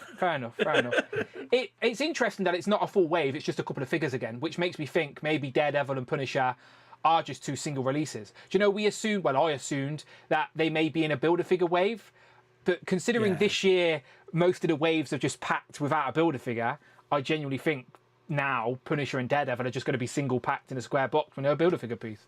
It's interesting that it's not a full wave, it's just a couple of figures again, which makes me think maybe Daredevil and Punisher are just 2 single releases. Do you know, I assumed that they may be in a Build-A-Figure wave, but considering this year most of the waves are just packed without a Build-A-Figure, I genuinely think now Punisher and Daredevil are just going to be single packed in a square box with no Build-A-Figure piece.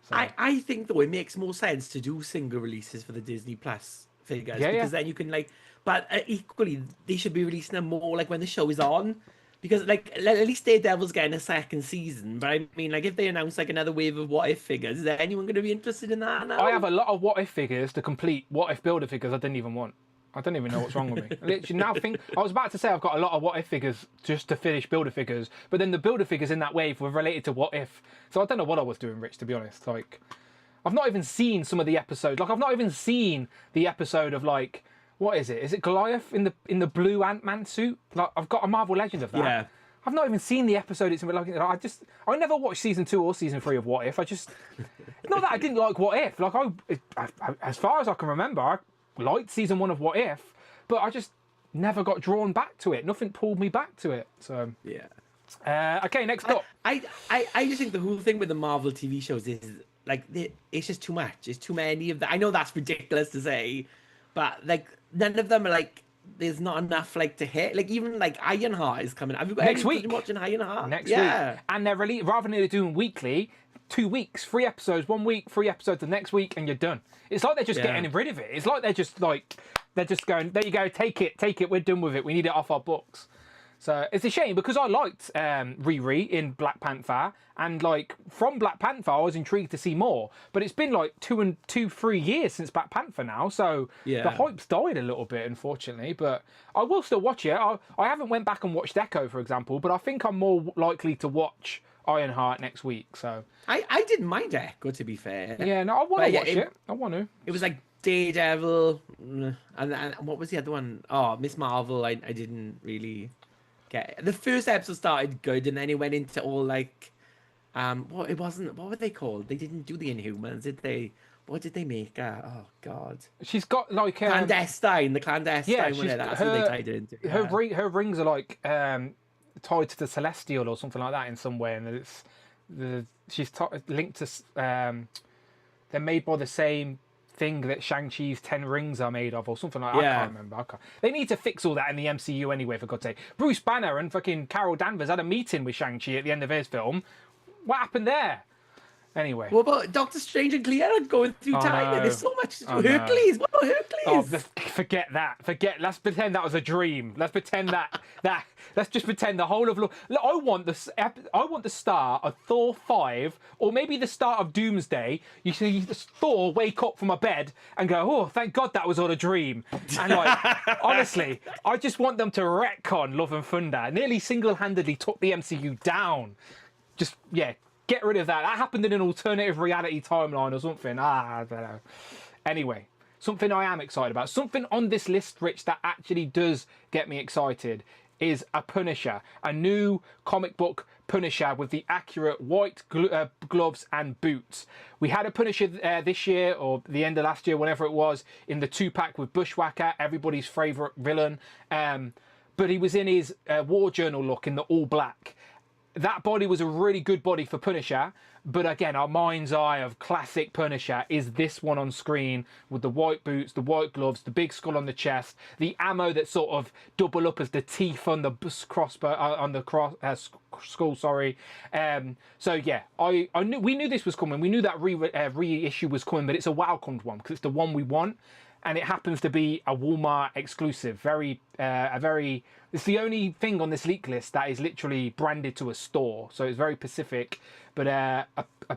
So. I think, though, it makes more sense to do single releases for the Disney Plus figures, because then you can, like... But equally, they should be releasing them more like when the show is on, because like at least Daredevil's getting a second season. But I mean, like if they announce like another wave of What If figures, is there anyone going to be interested in that now? I have a lot of What If figures to complete What If Builder figures I didn't even want. I don't even know what's wrong with me. Literally now I was about to say I've got a lot of What If figures just to finish Builder figures, but then the Builder figures in that wave were related to What If. So I don't know what I was doing, Rich, to be honest. Like, I've not even seen some of the episodes. Like, I've not even seen the episode of like, what is it? Is it Goliath in the blue Ant-Man suit? Like, I've got a Marvel Legend of that. Yeah. I've not even seen the episode. It's like I never watched season 2 or season 3 of What If. It's not that I didn't like What If. Like as far as I can remember, I liked season 1 of What If, but I just never got drawn back to it. Nothing pulled me back to it. So yeah. Okay, next up. I just think the whole thing with the Marvel TV shows is like it's just too much. It's too many of that. I know that's ridiculous to say, but like none of them are like. There's not enough like to hit. Like even like Ironheart is coming. Have you got next any week? watching Ironheart? Next week, and they're rather than doing weekly, 2 weeks, 3 episodes 1 week, 3 episodes the next week, and you're done. It's like they're just getting rid of it. It's like they're just going, there you go, take it, we're done with it. We need it off our books. So it's a shame because I liked Riri in Black Panther, and like from Black Panther I was intrigued to see more. But it's been like 3 years since Black Panther now, so the hype's died a little bit, unfortunately. But I will still watch it. I haven't went back and watched Echo, for example, but I think I'm more likely to watch Ironheart next week. So I didn't mind Echo, to be fair. yeah, no, I want to watch it. I want to. It was like Daredevil, and what was the other one? Oh, Miss Marvel. I didn't really. The first episode started good, and then it went into all like, what were they called? They didn't do the Inhumans, did they? What did they make her? Oh God, she's got like clandestine. The clandestine. Yeah, that's what they tied it into. Yeah. Her rings are like tied to the Celestial or something like that in some way, and it's she's linked to. They're made by the same thing that Shang-Chi's 10 rings are made of, or something like that. I can't remember. They need to fix all that in the MCU anyway, for God's sake. Bruce Banner and fucking Carol Danvers had a meeting with Shang-Chi at the end of his film. What happened there? Anyway. What about Doctor Strange and Clea going through time? No. There's so much. Hercules. What about Hercules? Forget that. Let's pretend that was a dream. Let's pretend that. Let's just pretend the whole of. Look, I want the start of Thor 5, or maybe the start of Doomsday. You see Thor wake up from a bed and go, "Oh, thank God that was all a dream." And like, honestly, I just want them to retcon Love and Thunder. Nearly single-handedly took the MCU down. Just get rid of that. That happened in an alternative reality timeline or something. I don't know. Anyway, something I am excited about. Something on this list, Rich, that actually does get me excited is a Punisher. A new comic book Punisher with the accurate white gloves and boots. We had a Punisher this year, or the end of last year, whenever it was, in the 2-pack with Bushwhacker, everybody's favourite villain. But he was in his War Journal look in the all black. That body was a really good body for Punisher, but again, our mind's eye of classic Punisher is this one on screen with the white boots, the white gloves, the big skull on the chest, the ammo that sort of double up as the teeth on the crossbow on the skull. Sorry. So yeah, we knew this was coming. We knew that reissue was coming, but it's a welcomed one because it's the one we want. And it happens to be a Walmart exclusive. It's the only thing on this leak list that is literally branded to a store. So it's very specific. But a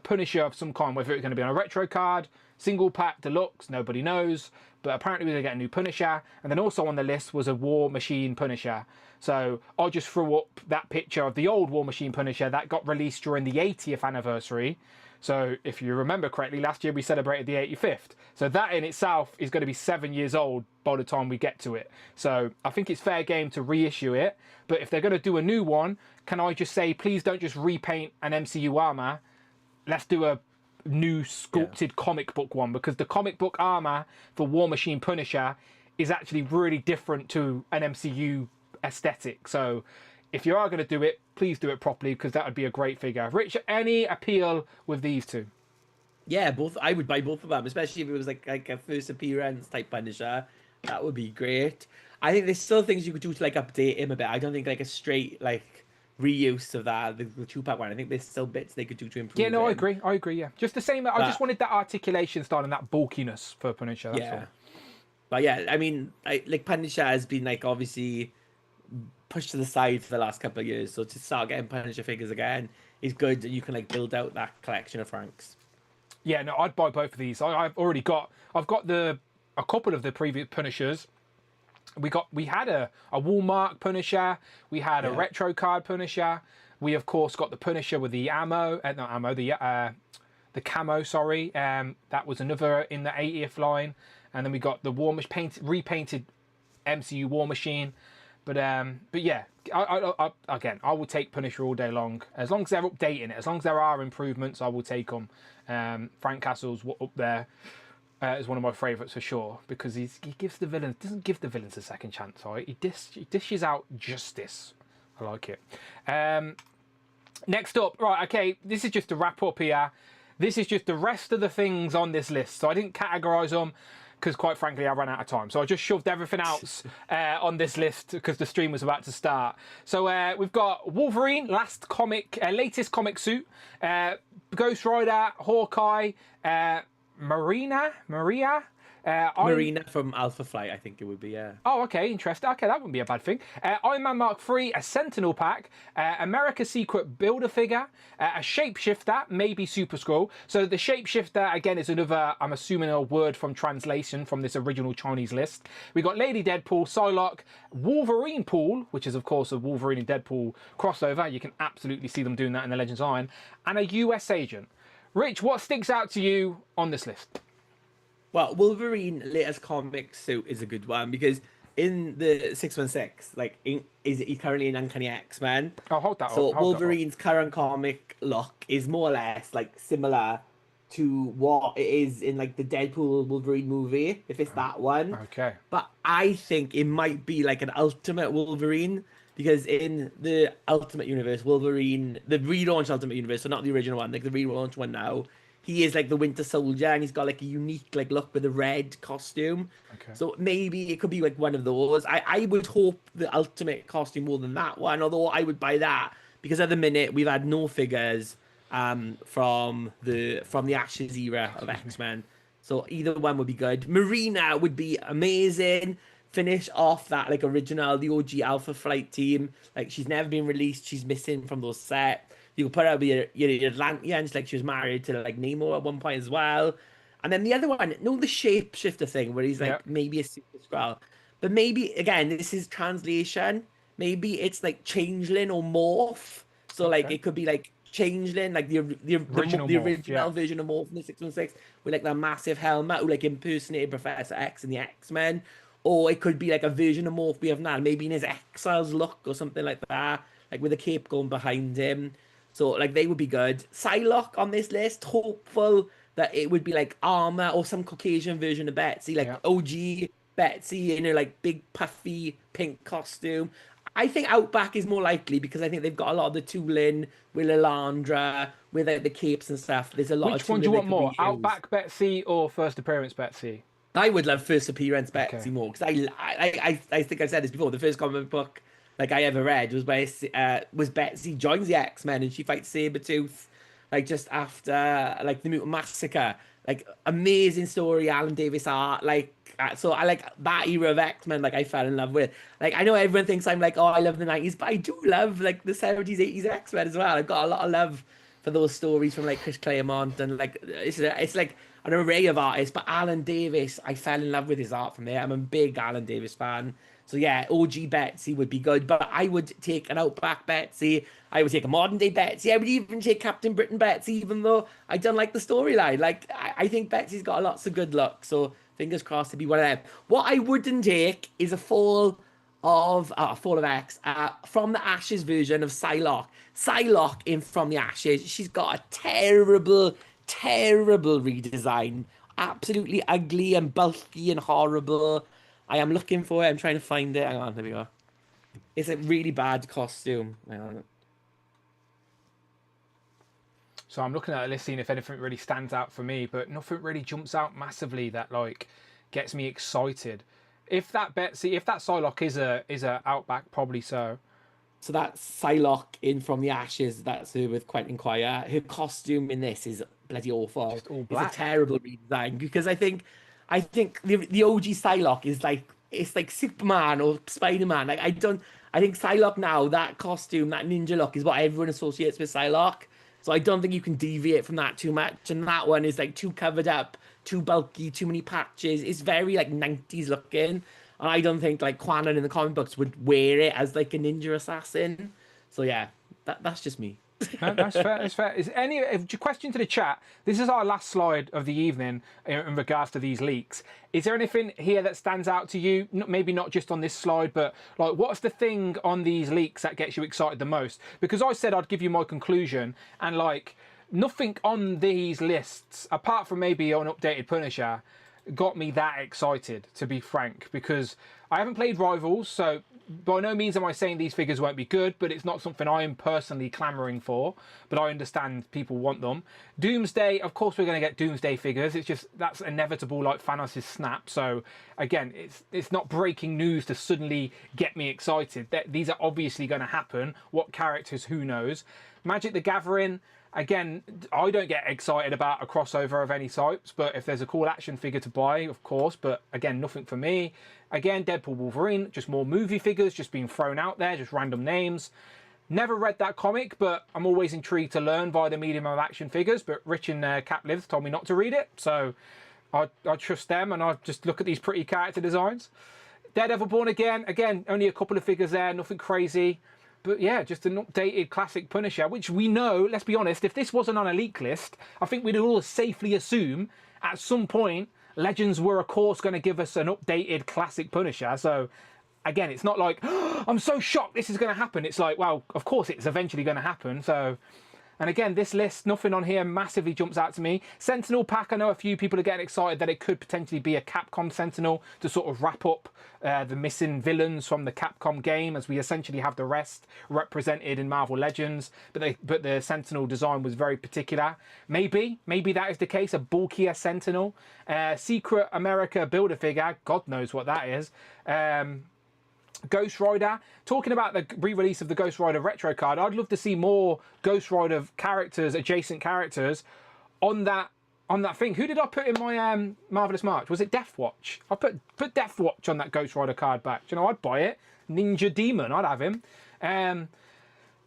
Punisher of some kind, whether it's going to be on a retro card, single pack, deluxe, nobody knows. But apparently we're going to get a new Punisher. And then also on the list was a War Machine Punisher. So I just threw up that picture of the old War Machine Punisher that got released during the 80th anniversary. So if you remember correctly, last year we celebrated the 85th. So that in itself is going to be 7 years old by the time we get to it. So I think it's fair game to reissue it. But if they're going to do a new one, can I just say, please don't just repaint an MCU armor. Let's do a new sculpted comic book one, because the comic book armor for War Machine Punisher is actually really different to an MCU aesthetic. So if you are going to do it, please do it properly, because that would be a great figure. Rich, any appeal with these two? Yeah, both. I would buy both of them, especially if it was like a first appearance type Punisher. That would be great. I think there's still things you could do to like update him a bit. I don't think like a straight like reuse of that, the 2-pack one. I think there's still bits they could do to improve. Yeah, no, him. I agree. Yeah, just the same. I just wanted that articulation style and that bulkiness for Punisher. That's all. But yeah, I mean, like Punisher has been like obviously pushed to the side for the last couple of years. So to start getting Punisher figures again is good, and you can like build out that collection of Franks. Yeah, no, I'd buy both of these. I've got a couple of the previous Punishers. We had a Walmart Punisher. We had a retro card Punisher. We of course got the Punisher with the the camo. Sorry, that was another in the 80th line. And then we got the repainted MCU War Machine. But yeah, I will take Punisher all day long. As long as they're updating it, as long as there are improvements, I will take them. Frank Castle's up there is one of my favourites for sure, because he doesn't give the villains a second chance. Right? He dishes out justice. I like it. Next up, right? Okay, this is just to wrap up here. This is just the rest of the things on this list. So I didn't categorise them, because quite frankly, I ran out of time. So I just shoved everything else on this list because the stream was about to start. So we've got Wolverine, latest comic suit, Ghost Rider, Hawkeye, Maria. Marina from Alpha Flight, I think it would be, yeah. Oh, okay, interesting. Okay, that wouldn't be a bad thing. Iron Man Mark III, a Sentinel pack, America's Secret Builder figure, a Shapeshifter, maybe Super Skrull. So the Shapeshifter, again, is another, I'm assuming, a word from translation from this original Chinese list. We got Lady Deadpool, Psylocke, Wolverine Pool, which is, of course, a Wolverine and Deadpool crossover. You can absolutely see them doing that in the Legends Iron. And a US agent. Rich, what sticks out to you on this list? Well, Wolverine latest comic suit is a good one because in the 616, like, he's currently in Uncanny X-Men. Oh, hold that So up. Hold Wolverine's current comic look is more or less like similar to what it is in like the Deadpool Wolverine movie, if it's that one. Okay. But I think it might be like an Ultimate Wolverine because in the Ultimate Universe, Wolverine, the relaunched Ultimate Universe, so not the original one, like the relaunched one now. He is like the Winter Soldier, and he's got like a unique like look with a red costume. Okay. So maybe it could be like one of those. I would hope the Ultimate costume more than that one, although I would buy that because at the minute we've had no figures from the Ashes era of X-Men. So either one would be good. Marina would be amazing. Finish off that like original, the OG Alpha Flight team. Like she's never been released. She's missing from those sets. You could put her with your Atlanteans, like she was married to like Namor at one point as well. And then the other one, no, the shapeshifter thing where he's like maybe a super Skrull. But maybe again, this is translation. Maybe it's like changeling or morph. So like it could be like changeling, like the original version of Morph in the 616 with like that massive helmet who like impersonated Professor X in the X-Men. Or it could be like a version of Morph we have now, maybe in his exiles look or something like that, like with a cape going behind him. So, like, they would be good. Psylocke on this list, hopeful that it would be, like, armor or some Caucasian version of Betsy, like OG Betsy in her, like, big, puffy, pink costume. I think Outback is more likely because I think they've got a lot of the tooling with Lilandra, with the capes and stuff. There's a lot of tooling. Which one do you want more, Outback Betsy or First Appearance Betsy? I would love First Appearance Betsy more because I think I've said this before. The first comic book like I ever read was where was Betsy joins the X-Men and she fights Sabretooth like just after like the Mutant Massacre. Like amazing story, Alan Davis art. Like so I like that era of X-Men. Like I fell in love with. Like I know everyone thinks I'm like, oh, I love the 90s, but I do love like the 70s, 80s X-Men as well. I've got a lot of love for those stories from like Chris Claremont and like it's like an array of artists. But Alan Davis, I fell in love with his art from there. I'm a big Alan Davis fan. So yeah, OG Betsy would be good, but I would take an Outback Betsy. I would take a modern day Betsy. I would even take Captain Britain Betsy, even though I don't like the storyline. Like I think Betsy's got lots of good luck. So fingers crossed to be one of them. What I wouldn't take is a Fall of X from the Ashes version of Psylocke. Psylocke in From the Ashes. She's got a terrible redesign. Absolutely ugly and bulky and horrible. I am looking for it. I'm trying to find it. Hang on, there we go. It's a really bad costume. Hang on. So I'm looking at a list, seeing if anything really stands out for me, but nothing really jumps out massively that like gets me excited. If that Psylocke is a Outback, probably so. So that's Psylocke in From the Ashes. That's her with Quentin Quire. Her costume in this is bloody awful. Just all black. It's a terrible redesign because I think the OG Psylocke is like it's like Superman or Spider-Man. Like I think Psylocke now, that costume, that ninja look is what everyone associates with Psylocke. So I don't think you can deviate from that too much. And that one is like too covered up, too bulky, too many patches. It's very like 90s looking. And I don't think like Quanon in the comic books would wear it as like a ninja assassin. So yeah, that's just me. No, that's fair. That's fair. Is any question to the chat? This is our last slide of the evening in regards to these leaks. Is there anything here that stands out to you? Maybe not just on this slide, but like, what's the thing on these leaks that gets you excited the most? Because I said I'd give you my conclusion, and like nothing on these lists, apart from maybe an updated Punisher, got me that excited, to be frank, because I haven't played Rivals, so by no means am I saying these figures won't be good, but it's not something I am personally clamoring for. But I understand people want them. Doomsday, of course, we're going to get Doomsday figures. It's just that's inevitable, like Thanos' snap. So again, it's not breaking news to suddenly get me excited. These are obviously going to happen. What characters? Who knows? Magic the Gathering. Again, I don't get excited about a crossover of any types, but if there's a cool action figure to buy, of course, but again, nothing for me. Again, Deadpool Wolverine, just more movie figures, just being thrown out there, just random names. Never read that comic, but I'm always intrigued to learn via the medium of action figures, but Rich and Cap Lives told me not to read it, so I trust them, and I just look at these pretty character designs. Daredevil Born again, only a couple of figures there, nothing crazy. But yeah, just an updated classic Punisher, which we know, let's be honest, if this wasn't on a leak list, I think we'd all safely assume at some point Legends were, of course, going to give us an updated classic Punisher. So again, it's not like, oh, I'm so shocked this is going to happen. It's like, well, of course it's eventually going to happen. So, and again, this list, nothing on here massively jumps out to me. Sentinel pack, I know a few people are getting excited that it could potentially be a Capcom Sentinel to sort of wrap up the missing villains from the Capcom game, as we essentially have the rest represented in Marvel Legends. But the Sentinel design was very particular. Maybe that is the case, a bulkier Sentinel. Secret America Build-A-Figure, God knows what that is. Ghost Rider, talking about the re-release of the Ghost Rider retro card, I'd love to see more Ghost Rider characters, adjacent characters on that thing. Who did I put in my Marvelous March? Was it Deathwatch? I put Deathwatch on that Ghost Rider card back. Do you know, I'd buy it. Ninja Demon, I'd have him.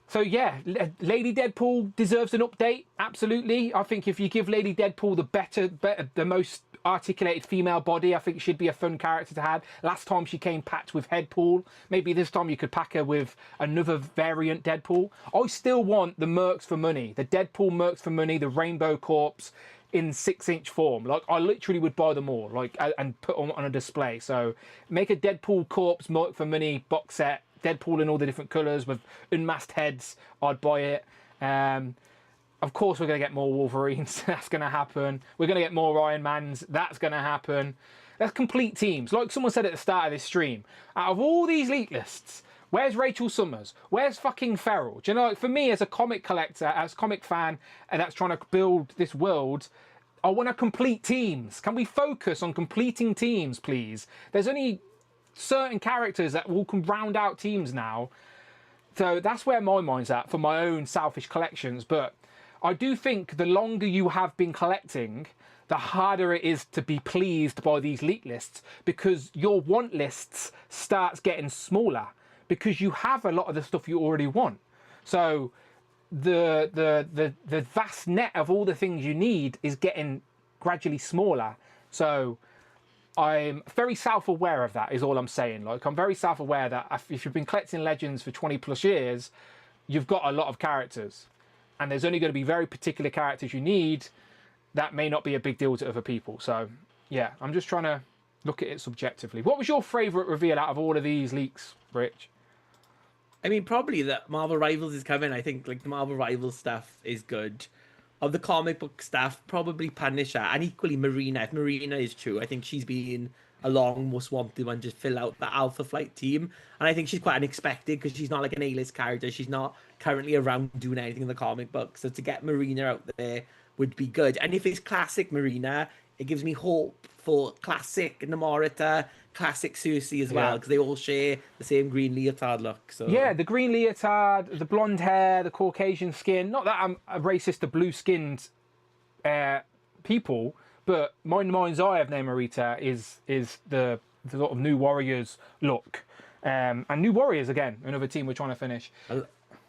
So yeah, Lady Deadpool deserves an update, absolutely. I think if you give Lady Deadpool the most articulated female body, I think she'd be a fun character to have. Last time she came packed with Headpool. Maybe this time you could pack her with another variant Deadpool. I still want the Mercs for money, the Deadpool Mercs for money, the Rainbow Corps in 6-inch form. Like, I literally would buy them all, like, and put them on a display. So make a Deadpool Corps Merc for money box set, Deadpool in all the different colours with unmasked heads. I'd buy it. Of course, we're going to get more Wolverines. That's going to happen. We're going to get more Iron Mans. That's going to happen. That's complete teams. Like someone said at the start of this stream, out of all these leak lists, where's Rachel Summers? Where's fucking Ferrell? Do you know, like, for me as a comic collector, as a comic fan, and that's trying to build this world, I want to complete teams. Can we focus on completing teams, please? There's only certain characters that will round out teams now. So that's where my mind's at for my own selfish collections. But I do think the longer you have been collecting, the harder it is to be pleased by these leak lists, because your want lists starts getting smaller because you have a lot of the stuff you already want. So the vast net of all the things you need is getting gradually smaller. So I'm very self-aware of that, is all I'm saying. Like, I'm very self-aware that if you've been collecting Legends for 20 plus years, you've got a lot of characters. And there's only going to be very particular characters you need. That may not be a big deal to other people. So, yeah, I'm just trying to look at it subjectively. What was your favourite reveal out of all of these leaks, Rich? I mean, probably that Marvel Rivals is coming. I think, like, the Marvel Rivals stuff is good. Of the comic book stuff, probably Punisher, and equally Marina. If Marina is true, I think she's been a long, most wanted one, just fill out the Alpha Flight team. And I think she's quite unexpected because she's not like an A-list character. She's not currently around doing anything in the comic book. So to get Marina out there would be good. And if it's classic Marina, it gives me hope for classic Namorita, classic Cersei as well, because they all share the same green leotard look. So yeah, the green leotard, the blonde hair, the Caucasian skin. Not that I'm a racist to blue-skinned people, but my mind's eye of Namorita is the sort of New Warriors look. And New Warriors, again, another team we're trying to finish.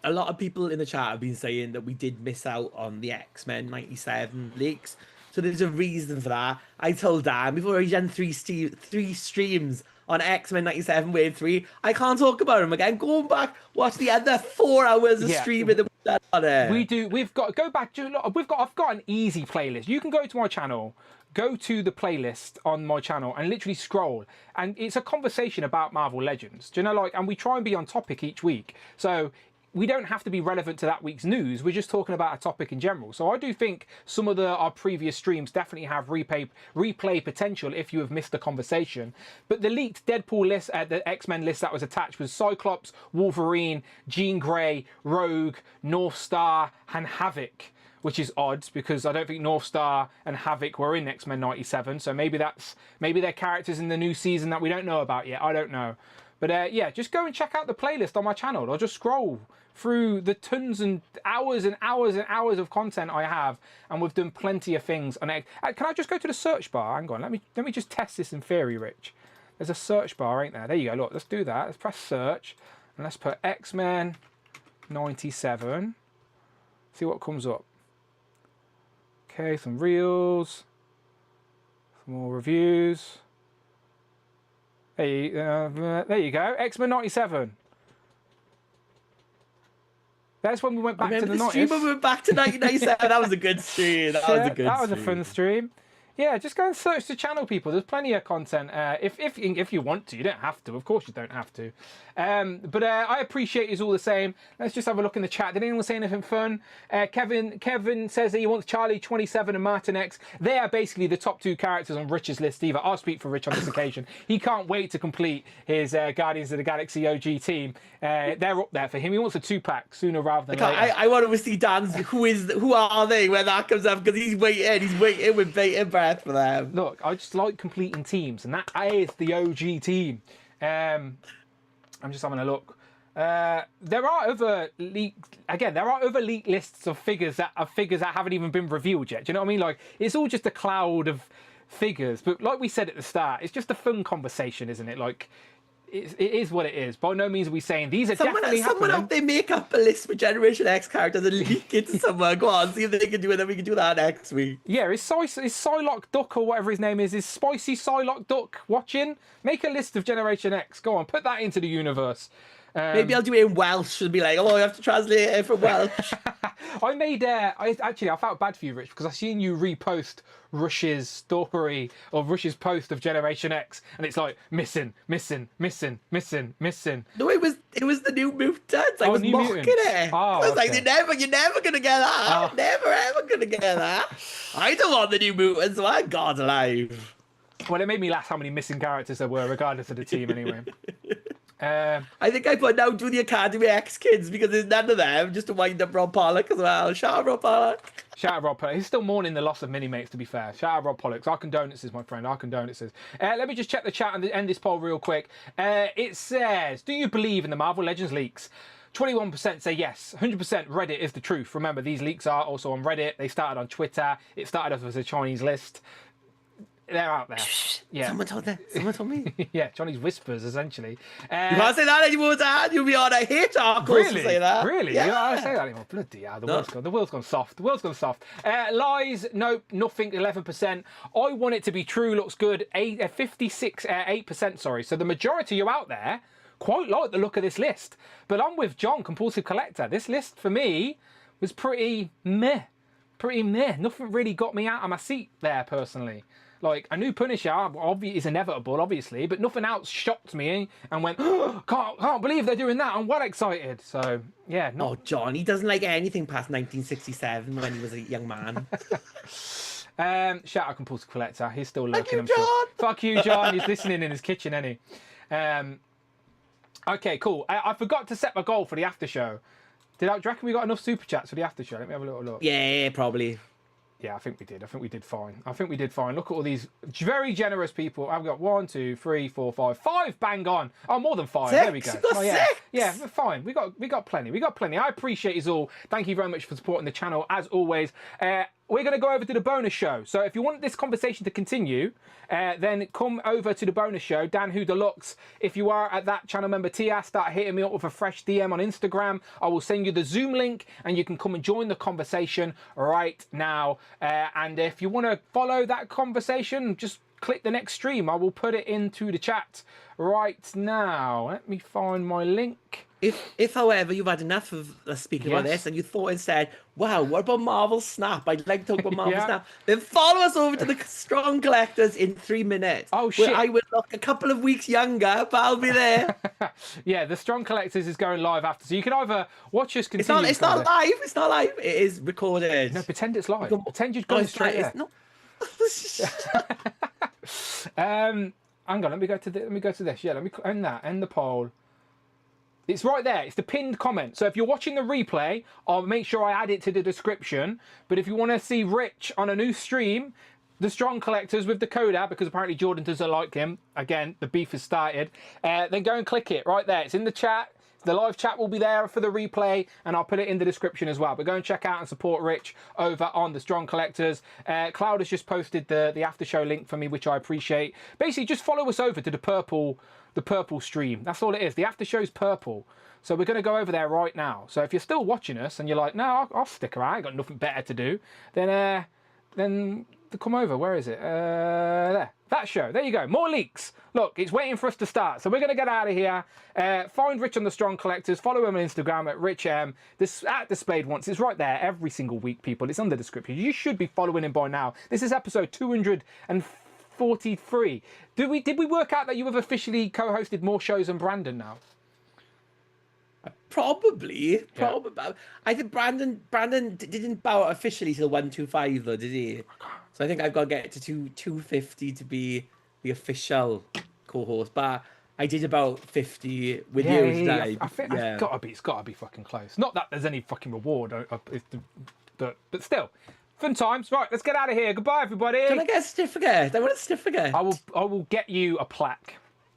A lot of people in the chat have been saying that we did miss out on the X-Men 97 leaks. So there's a reason for that. I told Dan before he done three streams on X-Men 97 Wave 3, I can't talk about him again. Go back, watch the other 4 hours of streaming that we've done on it. We do. We've got go back. I've got an easy playlist. You can go to my channel, go to the playlist on my channel, and literally scroll. And it's a conversation about Marvel Legends. Do you know, like, and we try and be on topic each week. So we don't have to be relevant to that week's news. We're just talking about a topic in general. So I do think some of our previous streams definitely have replay potential if you have missed the conversation. But the leaked Deadpool list, the X-Men list that was attached was Cyclops, Wolverine, Jean Grey, Rogue, North Star, and Havoc, which is odd because I don't think North Star and Havoc were in X-Men 97. So maybe they're characters in the new season that we don't know about yet. I don't know. But yeah, just go and check out the playlist on my channel. I'll just scroll through the tons and hours and hours and hours of content I have, and we've done plenty of things on X. Can I just go to the search bar? Hang on, let me just test this in theory, Rich. There's a search bar, ain't there? There you go. Look, let's do that. Let's press search, and let's put X-Men 97. See what comes up. Okay, some reels, some more reviews. There you go, X-Men 97. That's when we went back to the 90s. Stream when we went back to 1997. That was a good stream. That was a fun stream. Yeah, just go and search the channel, people. There's plenty of content. If you want to, you don't have to. Of course, you don't have to. But I appreciate you all the same. Let's just have a look in the chat. Did anyone say anything fun? Kevin says that he wants Charlie 27 and Martin X. They are basically the top two characters on Rich's list. Either I'll speak for Rich on this occasion. He can't wait to complete his Guardians of the Galaxy OG team. They're up there for him. He wants a 2-pack sooner rather than later. I want to see Dan's who are they when that comes up, because he's waiting with bated breath for them. Look, I just like completing teams, and that is the OG team. I'm just having a look. There are other leaked lists of figures that haven't even been revealed yet. Do you know what I mean? Like, it's all just a cloud of figures. But like we said at the start, it's just a fun conversation, isn't it? Like, it is what it is. By no means are we saying these are definitely happening. Someone out there make up a list with Generation X characters and leak it to someone. Go on, see if they can do it, then we can do that next week. Yeah, is Psylocke Duck or whatever his name is Spicy Psylocke Duck watching? Make a list of Generation X. Go on, put that into the universe. Maybe I'll do it in Welsh and be like, oh, I have to translate it from Welsh. I felt bad for you, Rich, because I seen you repost Rush's story or Rush's post of Generation X, and it's like missing. No, it was the New Mutants. I was mocking it. I was like, you're never gonna get that. Never ever gonna get that. I don't want the New Mutants. So I'm God alive. Well, it made me laugh how many missing characters there were, regardless of the team, anyway. I think I put now do the Academy X kids because there's none of them, just to wind up Rob Pollock as well. Shout out Rob Pollock. Shout out Rob Pollock. He's still mourning the loss of Minimates, to be fair. Shout out Rob Pollock. Our condolences, my friend. Our condolences. Let me just check the chat and end this poll real quick. It says, do you believe in the Marvel Legends leaks? 21% say yes. 100% Reddit is the truth. Remember, these leaks are also on Reddit. They started on Twitter. It started off as a Chinese list. They're out there. Yeah. Someone told me. Yeah, Johnny's whispers, essentially. You can't say that anymore, Dad. You'll be on a hit article to say that. Really? Yeah. You don't say that anymore. Bloody hell. The world's gone soft. Lies, nope, nothing, 11%. I want it to be true, looks good. 8%, sorry. So the majority of you out there quite like the look of this list. But I'm with John, Compulsive Collector. This list, for me, was pretty meh. Nothing really got me out of my seat there, personally. Like, a new Punisher is inevitable, obviously, but nothing else shocked me and went, oh, can't believe they're doing that. I'm well excited. So, yeah. Oh, John, he doesn't like anything past 1967 when he was a young man. Shout out Compulsive Collector. He's still lurking, I'm sure. Fuck you, John. He's listening in his kitchen, isn't he? Okay, cool. I forgot to set my goal for the after show. Do you reckon we got enough super chats for the after show? Let me have a little look. Yeah, probably. Yeah, I think we did. Look at all these very generous people. I've got 1, 2, 3, 4, 5. 5 bang on. Oh, more than 5. 6? There we go. You got 6? Yeah, we're fine. We got plenty. I appreciate you all. Thank you very much for supporting the channel as always. We're going to go over to the bonus show. So if you want this conversation to continue, then come over to the bonus show, Dan Who Deluxe. If you are at that channel member tier, start hitting me up with a fresh DM on Instagram. I will send you the Zoom link and you can come and join the conversation right now. And if you want to follow that conversation, just click the next stream. I will put it into the chat right now. Let me find my link. If, however, you've had enough of us speaking about Yes. this and you thought instead, wow, what about Marvel Snap? I'd like to talk about Marvel Yeah. Snap. Then follow us over to the Strong Collectors in 3 minutes. Oh, Where shit. I will look a couple of weeks younger, but I'll be there. Yeah, the Strong Collectors is going live after, so you can either watch us continue. It's not live. It's not live. It is recorded. No, pretend it's live. can- Pretend you've No, gone it's straight not. there. It's not. Hang on, let me go to this. Yeah, let me end that. End the poll. It's right there. It's the pinned comment. So if you're watching the replay, I'll make sure I add it to the description. But if you want to see Rich on a new stream, the Strong Collectors with Dakota, because apparently Jordan doesn't like him. Again, the beef has started. Then go and click it right there. It's in the chat. The live chat will be there for the replay, and I'll put it in the description as well. But go and check out and support Rich over on the Strong Collectors. Cloud has just posted the after show link for me, which I appreciate. Basically, just follow us over to the purple stream. That's all it is. The after show's purple. So we're going to go over there right now. So if you're still watching us and you're like, no, I'll stick around, I ain't got nothing better to do, then come over. Where is it? There. That show. There you go. More leaks. Look, it's waiting for us to start. So we're going to get out of here. Find Rich on the Strong Collectors. Follow him on Instagram at RichM. This at Displayed Once. It's right there every single week, people. It's on the description. You should be following him by now. This is episode 243. Did we work out that you have officially co-hosted more shows than Brandon now? Probably. I think Brandon didn't bow out officially till 125 though, did he? So I think I've got to get to 250 to be the official co-host. But I did about 50 with you today. I think it's got to be fucking close. Not that there's any fucking reward, but still, fun times. Right, let's get out of here. Goodbye, everybody. Can I get a certificate? I want a certificate. I will get you a plaque.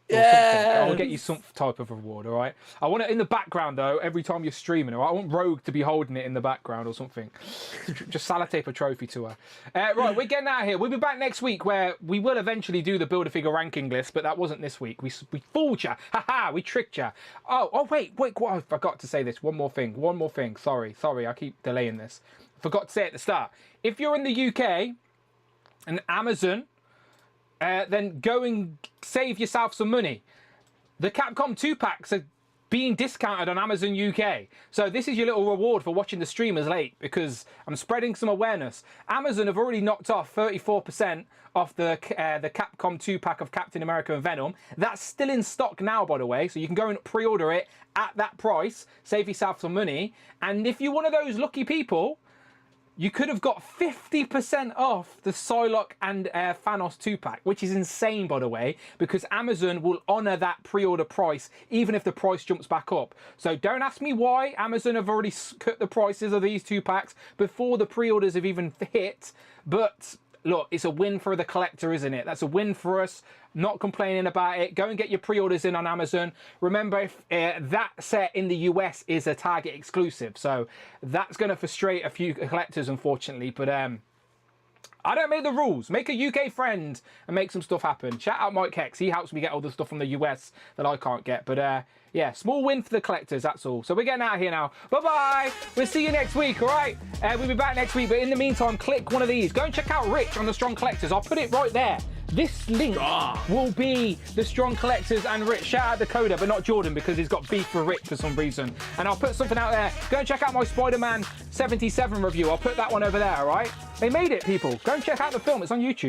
Yeah. I will get you some type of reward, all right? I want it in the background, though, every time you're streaming, all right? I want Rogue to be holding it in the background or something. Just sellotape a trophy to her. Right, we're getting out of here. We'll be back next week where we will eventually do the Build-A-Figure ranking list, but that wasn't this week. We fooled you. Ha-ha, we tricked you. Oh, wait, I forgot to say this. One more thing. Sorry, I keep delaying this. Forgot to say it at the start. If you're in the UK and Amazon... then go and save yourself some money. The Capcom 2-packs are being discounted on Amazon UK. So this is your little reward for watching the streamers late, because I'm spreading some awareness. Amazon have already knocked off 34% off the Capcom 2-pack of Captain America and Venom. That's still in stock now, by the way, so you can go and pre-order it at that price, save yourself some money. And if you're one of those lucky people, you could have got 50% off the Psylocke and Thanos 2-pack, which is insane, by the way, because Amazon will honour that pre-order price, even if the price jumps back up. So don't ask me why Amazon have already cut the prices of these 2-packs before the pre-orders have even hit, but... look, it's a win for the collector, isn't it? That's a win for us. Not complaining about it. Go and get your pre-orders in on Amazon. Remember, if that set in the US is a Target exclusive, so that's going to frustrate a few collectors, unfortunately. But I don't make the rules. Make a UK friend and make some stuff happen. Shout out Mike Hex. He helps me get all the stuff from the US that I can't get. But yeah, small win for the collectors, that's all. So we're getting out of here now. Bye-bye. We'll see you next week, all right? We'll be back next week. But in the meantime, click one of these. Go and check out Rich on the Strong Collectors. I'll put it right there. This link will be the Strong Collectors and Rich. Shout out Dakota, but not Jordan, because he's got beef for Rich for some reason. And I'll put something out there. Go and check out my Spider-Man 77 review. I'll put that one over there, all right? They made it, people. Go and check out the film. It's on YouTube.